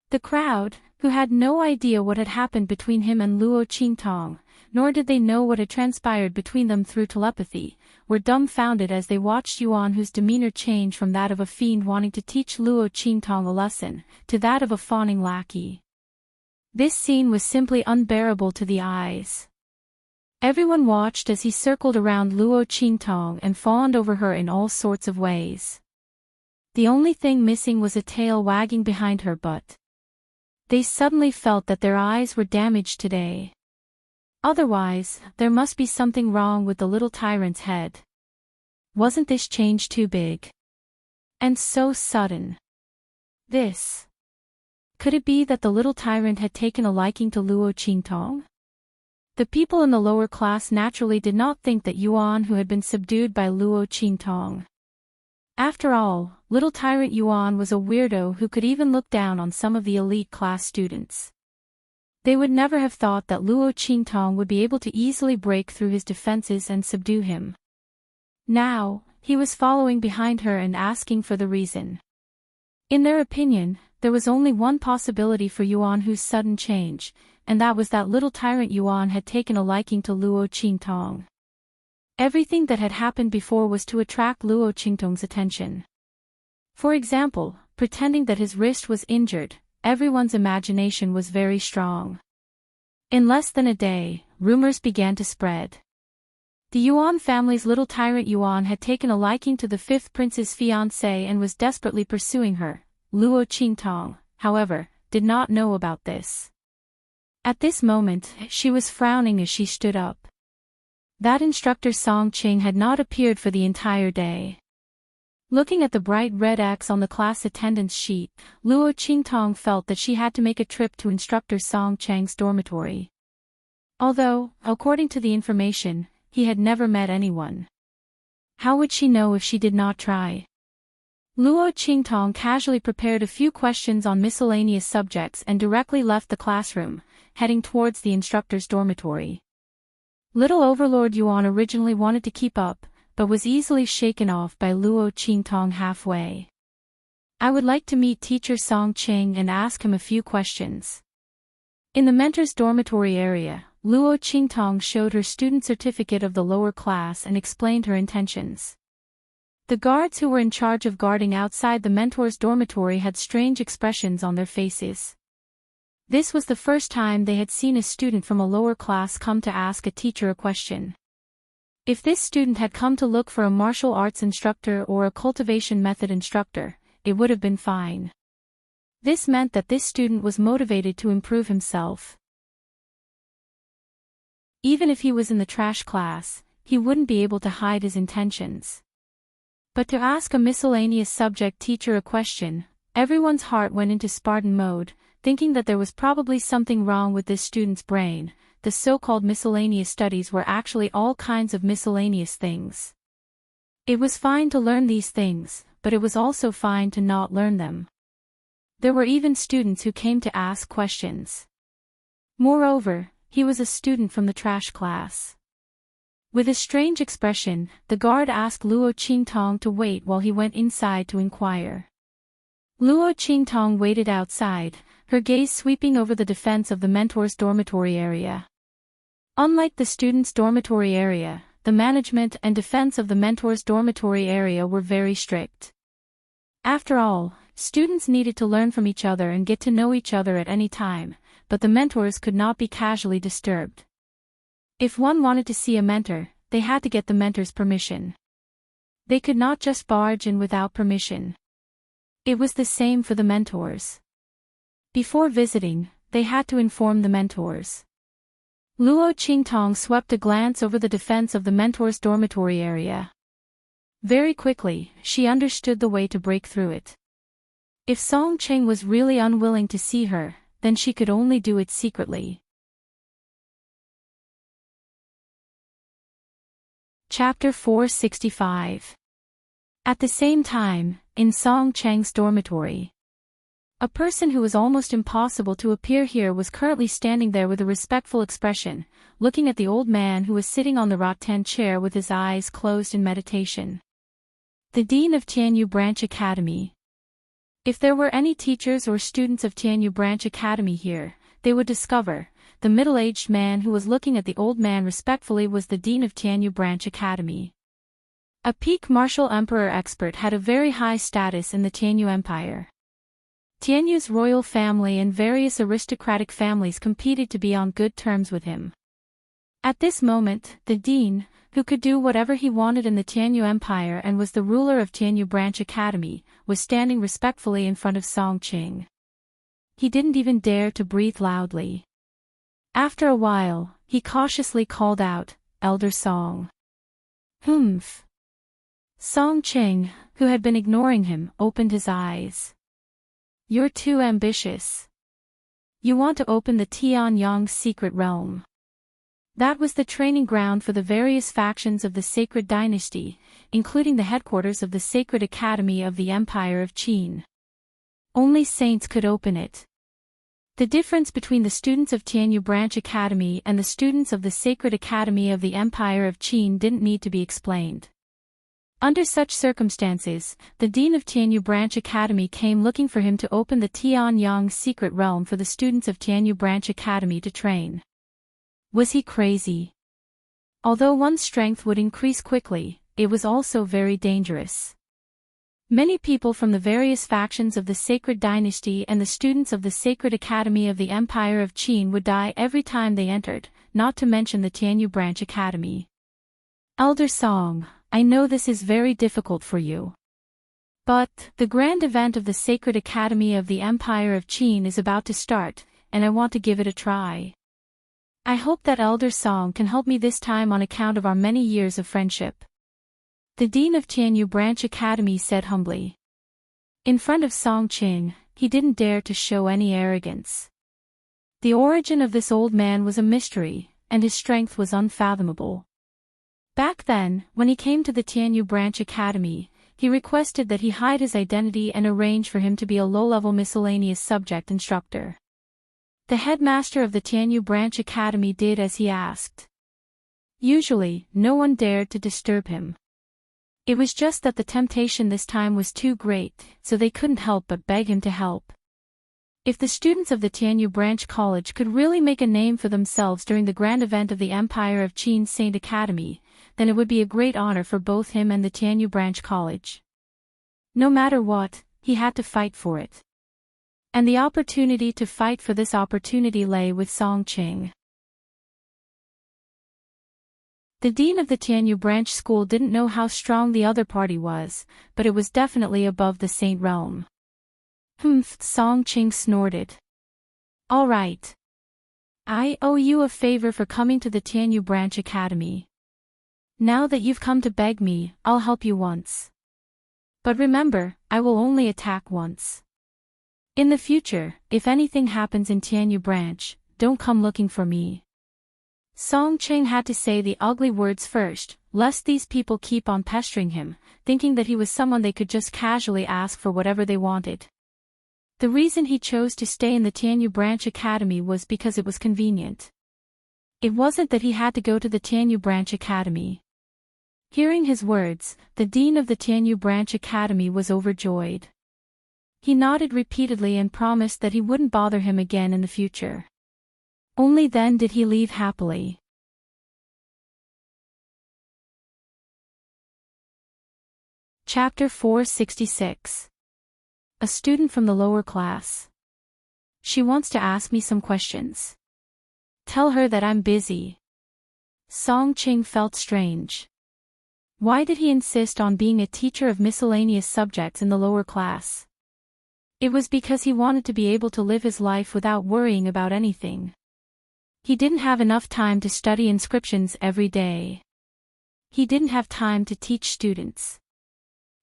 The crowd, who had no idea what had happened between him and Luo Qingtong, nor did they know what had transpired between them through telepathy, were dumbfounded as they watched Yuan, whose demeanor changed from that of a fiend wanting to teach Luo Qingtong a lesson, to that of a fawning lackey. This scene was simply unbearable to the eyes. Everyone watched as he circled around Luo Qingtong and fawned over her in all sorts of ways. The only thing missing was a tail wagging behind her, but they suddenly felt that their eyes were damaged today. Otherwise, there must be something wrong with the little tyrant's head. Wasn't this change too big? And so sudden? Could it be that the little tyrant had taken a liking to Luo Qingtong? The people in the lower class naturally did not think that Yuan who had been subdued by Luo Qingtong. After all, little tyrant Yuan was a weirdo who could even look down on some of the elite class students. They would never have thought that Luo Qingtong would be able to easily break through his defenses and subdue him. Now, he was following behind her and asking for the reason. In their opinion, there was only one possibility for Yuan whose sudden change, and that was that little tyrant Yuan had taken a liking to Luo Qingtong. Everything that had happened before was to attract Luo Qingtong's attention. For example, pretending that his wrist was injured, everyone's imagination was very strong. In less than a day, rumors began to spread. The Yuan family's little tyrant Yuan had taken a liking to the fifth prince's fiancée and was desperately pursuing her. Luo Qingtong, however, did not know about this. At this moment, she was frowning as she stood up. That instructor Song Qing had not appeared for the entire day. Looking at the bright red X on the class attendance sheet, Luo Qingtong felt that she had to make a trip to instructor Song Chang's dormitory. Although, according to the information, he had never met anyone. How would she know if she did not try? Luo Qingtong casually prepared a few questions on miscellaneous subjects and directly left the classroom, heading towards the instructor's dormitory. Little Overlord Yuan originally wanted to keep up, but was easily shaken off by Luo Qingtong halfway. I would like to meet teacher Song Qing and ask him a few questions. In the mentor's dormitory area, Luo Qingtong showed her student certificate of the lower class and explained her intentions. The guards who were in charge of guarding outside the mentor's dormitory had strange expressions on their faces. This was the first time they had seen a student from a lower class come to ask a teacher a question. If this student had come to look for a martial arts instructor or a cultivation method instructor, it would have been fine. This meant that this student was motivated to improve himself. Even if he was in the trash class, he wouldn't be able to hide his intentions. But to ask a miscellaneous subject teacher a question, everyone's heart went into Spartan mode, thinking that there was probably something wrong with this student's brain. The so-called miscellaneous studies were actually all kinds of miscellaneous things. It was fine to learn these things, but it was also fine to not learn them. There were even students who came to ask questions. Moreover, he was a student from the trash class. With a strange expression, the guard asked Luo Qingtong to wait while he went inside to inquire. Luo Qingtong waited outside, her gaze sweeping over the defense of the mentor's dormitory area. Unlike the students' dormitory area, the management and defense of the mentor's dormitory area were very strict. After all, students needed to learn from each other and get to know each other at any time, but the mentors could not be casually disturbed. If one wanted to see a mentor, they had to get the mentor's permission. They could not just barge in without permission. It was the same for the mentors. Before visiting, they had to inform the mentors. Luo Qingtong swept a glance over the defense of the mentor's dormitory area. Very quickly, she understood the way to break through it. If Song Qing was really unwilling to see her, then she could only do it secretly. Chapter 465. At the same time, in Song Chang's dormitory, A person who was almost impossible to appear here was currently standing there with a respectful expression, looking at the old man who was sitting on the rattan chair with his eyes closed in meditation. The Dean of Tianyu Branch Academy. If there were any teachers or students of Tianyu Branch Academy here, they would discover, the middle-aged man who was looking at the old man respectfully was the Dean of Tianyu Branch Academy. A peak martial emperor expert had a very high status in the Tianyu Empire. Tianyu's royal family and various aristocratic families competed to be on good terms with him. At this moment, the Dean, who could do whatever he wanted in the Tianyu Empire and was the ruler of Tianyu Branch Academy, was standing respectfully in front of Song Qing. He didn't even dare to breathe loudly. After a while, he cautiously called out, "Elder Song." "Humph." Song Qing, who had been ignoring him, opened his eyes. "You're too ambitious. You want to open the Tianyang's secret realm." That was the training ground for the various factions of the Sacred Dynasty, including the headquarters of the Sacred Academy of the Empire of Qin. Only saints could open it. The difference between the students of Tianyu Branch Academy and the students of the Sacred Academy of the Empire of Qin didn't need to be explained. Under such circumstances, the Dean of Tianyu Branch Academy came looking for him to open the Tianyang's secret realm for the students of Tianyu Branch Academy to train. Was he crazy? Although one's strength would increase quickly, it was also very dangerous. Many people from the various factions of the Sacred Dynasty and the students of the Sacred Academy of the Empire of Qin would die every time they entered, not to mention the Tianyu Branch Academy. "Elder Song, I know this is very difficult for you. But, the grand event of the Sacred Academy of the Empire of Qin is about to start, and I want to give it a try. I hope that Elder Song can help me this time on account of our many years of friendship." The Dean of Tianyu Branch Academy said humbly. In front of Song Qing, he didn't dare to show any arrogance. The origin of this old man was a mystery, and his strength was unfathomable. Back then, when he came to the Tianyu Branch Academy, he requested that he hide his identity and arrange for him to be a low-level miscellaneous subject instructor. The headmaster of the Tianyu Branch Academy did as he asked. Usually, no one dared to disturb him. It was just that the temptation this time was too great, so they couldn't help but beg him to help. If the students of the Tianyu Branch College could really make a name for themselves during the grand event of the Empire of Qin Saint Academy, then it would be a great honor for both him and the Tianyu Branch College. No matter what, he had to fight for it. And the opportunity to fight for this opportunity lay with Song Qing. The dean of the Tianyu Branch School didn't know how strong the other party was, but it was definitely above the saint realm. Song Qing snorted. "All right. I owe you a favor for coming to the Tianyu Branch Academy. Now that you've come to beg me, I'll help you once. But remember, I will only attack once. In the future, if anything happens in Tianyu Branch, don't come looking for me." Song Qing had to say the ugly words first, lest these people keep on pestering him, thinking that he was someone they could just casually ask for whatever they wanted. The reason he chose to stay in the Tianyu Branch Academy was because it was convenient. It wasn't that he had to go to the Tianyu Branch Academy. Hearing his words, the dean of the Tianyu Branch Academy was overjoyed. He nodded repeatedly and promised that he wouldn't bother him again in the future. Only then did he leave happily. Chapter 466. A student from the lower class. She wants to ask me some questions. Tell her that I'm busy. Song Qing felt strange. Why did he insist on being a teacher of miscellaneous subjects in the lower class? It was because he wanted to be able to live his life without worrying about anything. He didn't have enough time to study inscriptions every day. He didn't have time to teach students.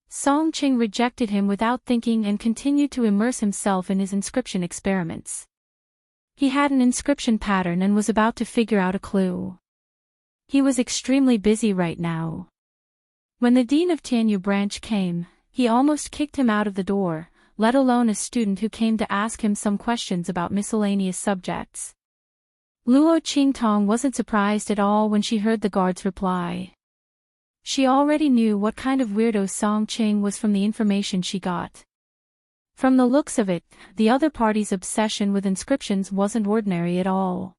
Song Qing rejected him without thinking and continued to immerse himself in his inscription experiments. He had an inscription pattern and was about to figure out a clue. He was extremely busy right now. When the dean of Tianyu Branch came, he almost kicked him out of the door, let alone a student who came to ask him some questions about miscellaneous subjects. Luo Qingtong wasn't surprised at all when she heard the guard's reply. She already knew what kind of weirdo Song Qing was from the information she got. From the looks of it, the other party's obsession with inscriptions wasn't ordinary at all.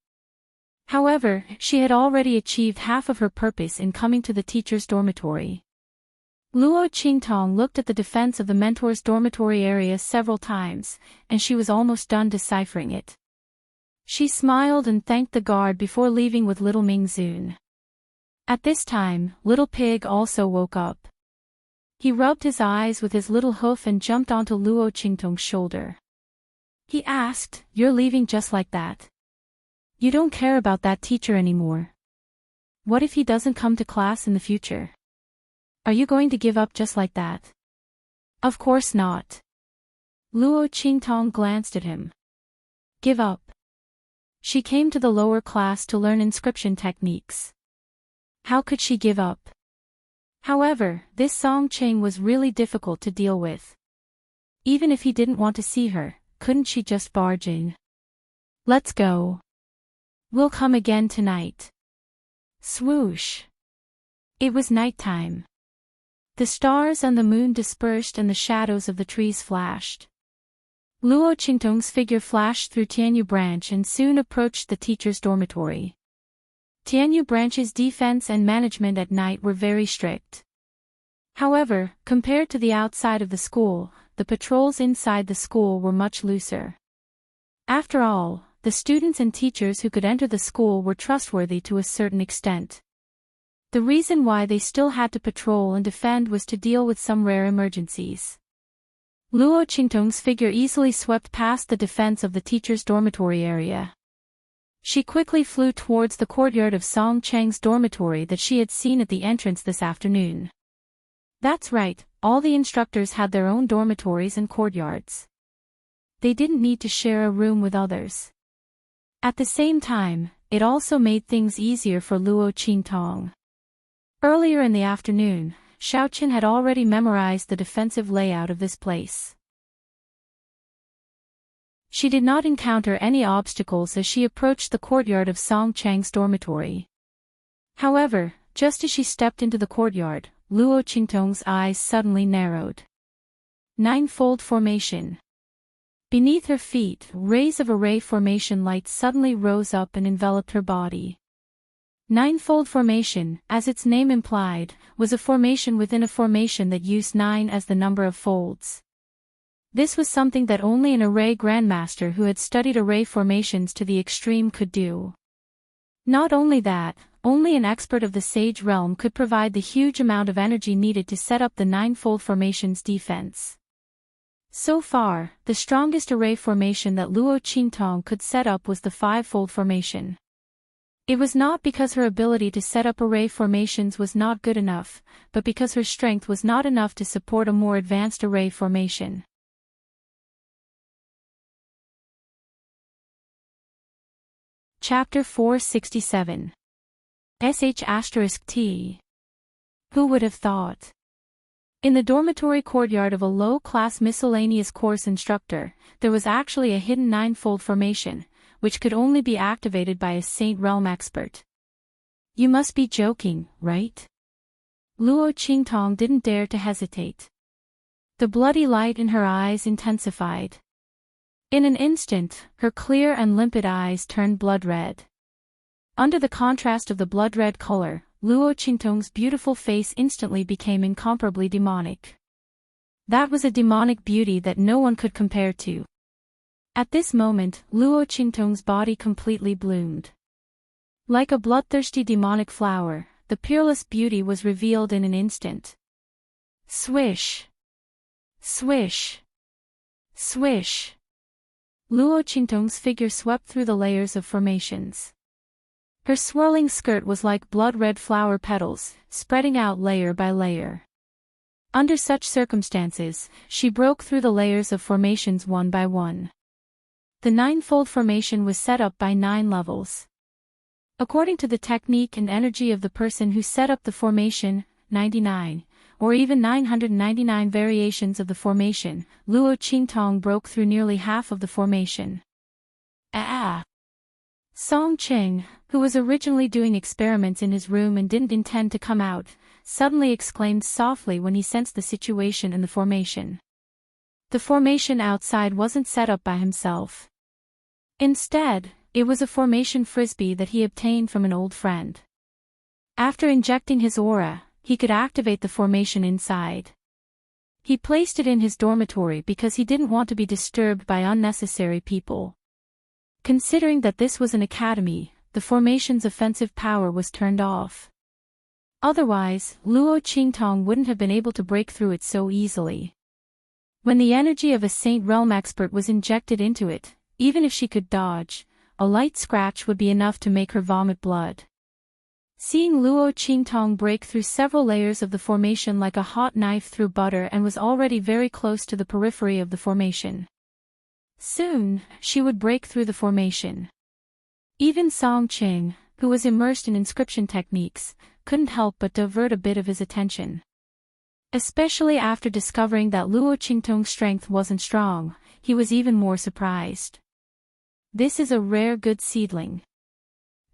However, she had already achieved half of her purpose in coming to the teacher's dormitory. Luo Qingtong looked at the defense of the mentor's dormitory area several times, and she was almost done deciphering it. She smiled and thanked the guard before leaving with little Mingzun. At this time, Little Pig also woke up. He rubbed his eyes with his little hoof and jumped onto Luo Qingtong's shoulder. He asked, "You're leaving just like that? You don't care about that teacher anymore? What if he doesn't come to class in the future? Are you going to give up just like that?" "Of course not." Luo Qingtong glanced at him. "Give up?" She came to the lower class to learn inscription techniques. How could she give up? However, this Song Qing was really difficult to deal with. Even if he didn't want to see her, couldn't she just barge in? "Let's go. We'll come again tonight." Swoosh. It was nighttime. The stars and the moon dispersed and the shadows of the trees flashed. Luo Qingtong's figure flashed through Tianyu Branch and soon approached the teacher's dormitory. Tianyu Branch's defense and management at night were very strict. However, compared to the outside of the school, the patrols inside the school were much looser. After all, the students and teachers who could enter the school were trustworthy to a certain extent. The reason why they still had to patrol and defend was to deal with some rare emergencies. Luo Qingtong's figure easily swept past the defense of the teacher's dormitory area. She quickly flew towards the courtyard of Song Cheng's dormitory that she had seen at the entrance this afternoon. That's right, all the instructors had their own dormitories and courtyards. They didn't need to share a room with others. At the same time, it also made things easier for Luo Qingtong. Earlier in the afternoon, Xiaoqin had already memorized the defensive layout of this place. She did not encounter any obstacles as she approached the courtyard of Song Cheng's dormitory. However, just as she stepped into the courtyard, Luo Qingtong's eyes suddenly narrowed. Ninefold formation. Beneath her feet, rays of array formation light suddenly rose up and enveloped her body. Ninefold formation, as its name implied, was a formation within a formation that used 9 as the number of folds. This was something that only an array grandmaster who had studied array formations to the extreme could do. Not only that, only an expert of the sage realm could provide the huge amount of energy needed to set up the ninefold formation's defense. So far, the strongest array formation that Luo Qingtong could set up was the fivefold formation. It was not because her ability to set up array formations was not good enough, but because her strength was not enough to support a more advanced array formation. Chapter 467. *T. Who would have thought? In the dormitory courtyard of a low-class miscellaneous course instructor, there was actually a hidden ninefold formation, which could only be activated by a Saint Realm expert. You must be joking, right? Luo Qingtong didn't dare to hesitate. The bloody light in her eyes intensified. In an instant, her clear and limpid eyes turned blood red. Under the contrast of the blood red color, Luo Qingtong's beautiful face instantly became incomparably demonic. That was a demonic beauty that no one could compare to. At this moment, Luo Qingtong's body completely bloomed. Like a bloodthirsty demonic flower, the peerless beauty was revealed in an instant. Swish! Swish! Swish! Luo Qingtong's figure swept through the layers of formations. Her swirling skirt was like blood-red flower petals, spreading out layer by layer. Under such circumstances, she broke through the layers of formations one by one. The ninefold formation was set up by 9 levels. According to the technique and energy of the person who set up the formation, 99, or even 999 variations of the formation, Luo Qingtong broke through nearly half of the formation. Ah! Song Qing, who was originally doing experiments in his room and didn't intend to come out, suddenly exclaimed softly when he sensed the situation in the formation. The formation outside wasn't set up by himself. Instead, it was a formation frisbee that he obtained from an old friend. After injecting his aura, he could activate the formation inside. He placed it in his dormitory because he didn't want to be disturbed by unnecessary people. Considering that this was an academy, the formation's offensive power was turned off. Otherwise, Luo Qingtong wouldn't have been able to break through it so easily. When the energy of a Saint Realm expert was injected into it, even if she could dodge, a light scratch would be enough to make her vomit blood. Seeing Luo Qingtong break through several layers of the formation like a hot knife through butter and was already very close to the periphery of the formation. Soon, she would break through the formation. Even Song Qing, who was immersed in inscription techniques, couldn't help but divert a bit of his attention. Especially after discovering that Luo Qingtong's strength wasn't strong, he was even more surprised. This is a rare good seedling.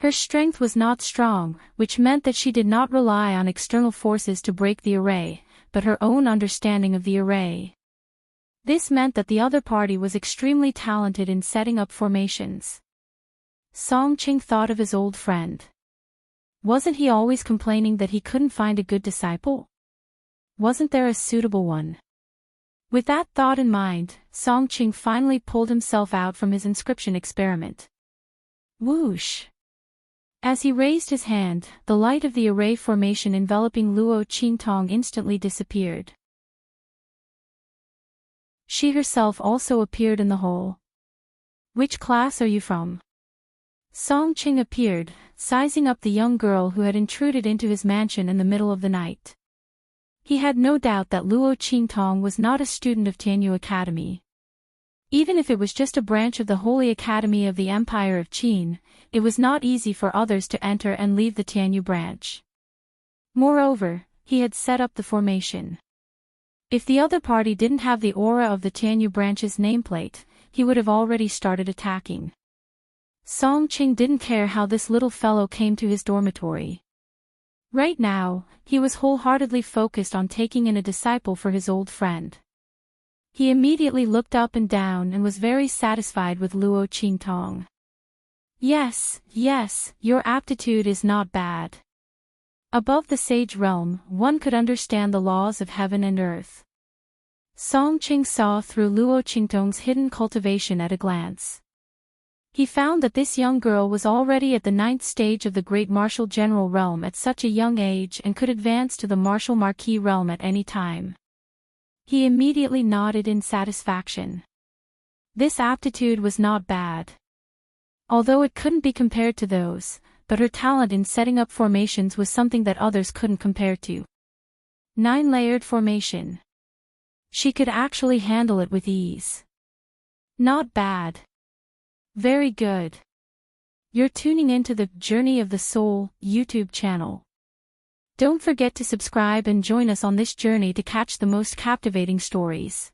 Her strength was not strong, which meant that she did not rely on external forces to break the array, but her own understanding of the array. This meant that the other party was extremely talented in setting up formations. Song Qing thought of his old friend. Wasn't he always complaining that he couldn't find a good disciple? Wasn't there a suitable one? With that thought in mind, Song Qing finally pulled himself out from his inscription experiment. Whoosh! As he raised his hand, the light of the array formation enveloping Luo Qingtong instantly disappeared. She herself also appeared in the hole. Which class are you from? Song Qing appeared, sizing up the young girl who had intruded into his mansion in the middle of the night. He had no doubt that Luo Qingtong was not a student of Tianyu Academy. Even if it was just a branch of the Holy Academy of the Empire of Qin, it was not easy for others to enter and leave the Tianyu branch. Moreover, he had set up the formation. If the other party didn't have the aura of the Tianyu branch's nameplate, he would have already started attacking. Song Qing didn't care how this little fellow came to his dormitory. Right now, he was wholeheartedly focused on taking in a disciple for his old friend. He immediately looked up and down and was very satisfied with Luo Qingtong. Yes, your aptitude is not bad. Above the sage realm, one could understand the laws of heaven and earth. Song Qing saw through Luo Qingtong's hidden cultivation at a glance. He found that this young girl was already at the 9th stage of the great martial general realm at such a young age and could advance to the martial marquis realm at any time. He immediately nodded in satisfaction. This aptitude was not bad. Although it couldn't be compared to those, but her talent in setting up formations was something that others couldn't compare to. 9-layered formation. She could actually handle it with ease. Not bad. Very good. You're tuning into the Journey of the Soul YouTube channel. Don't forget to subscribe and join us on this journey to catch the most captivating stories.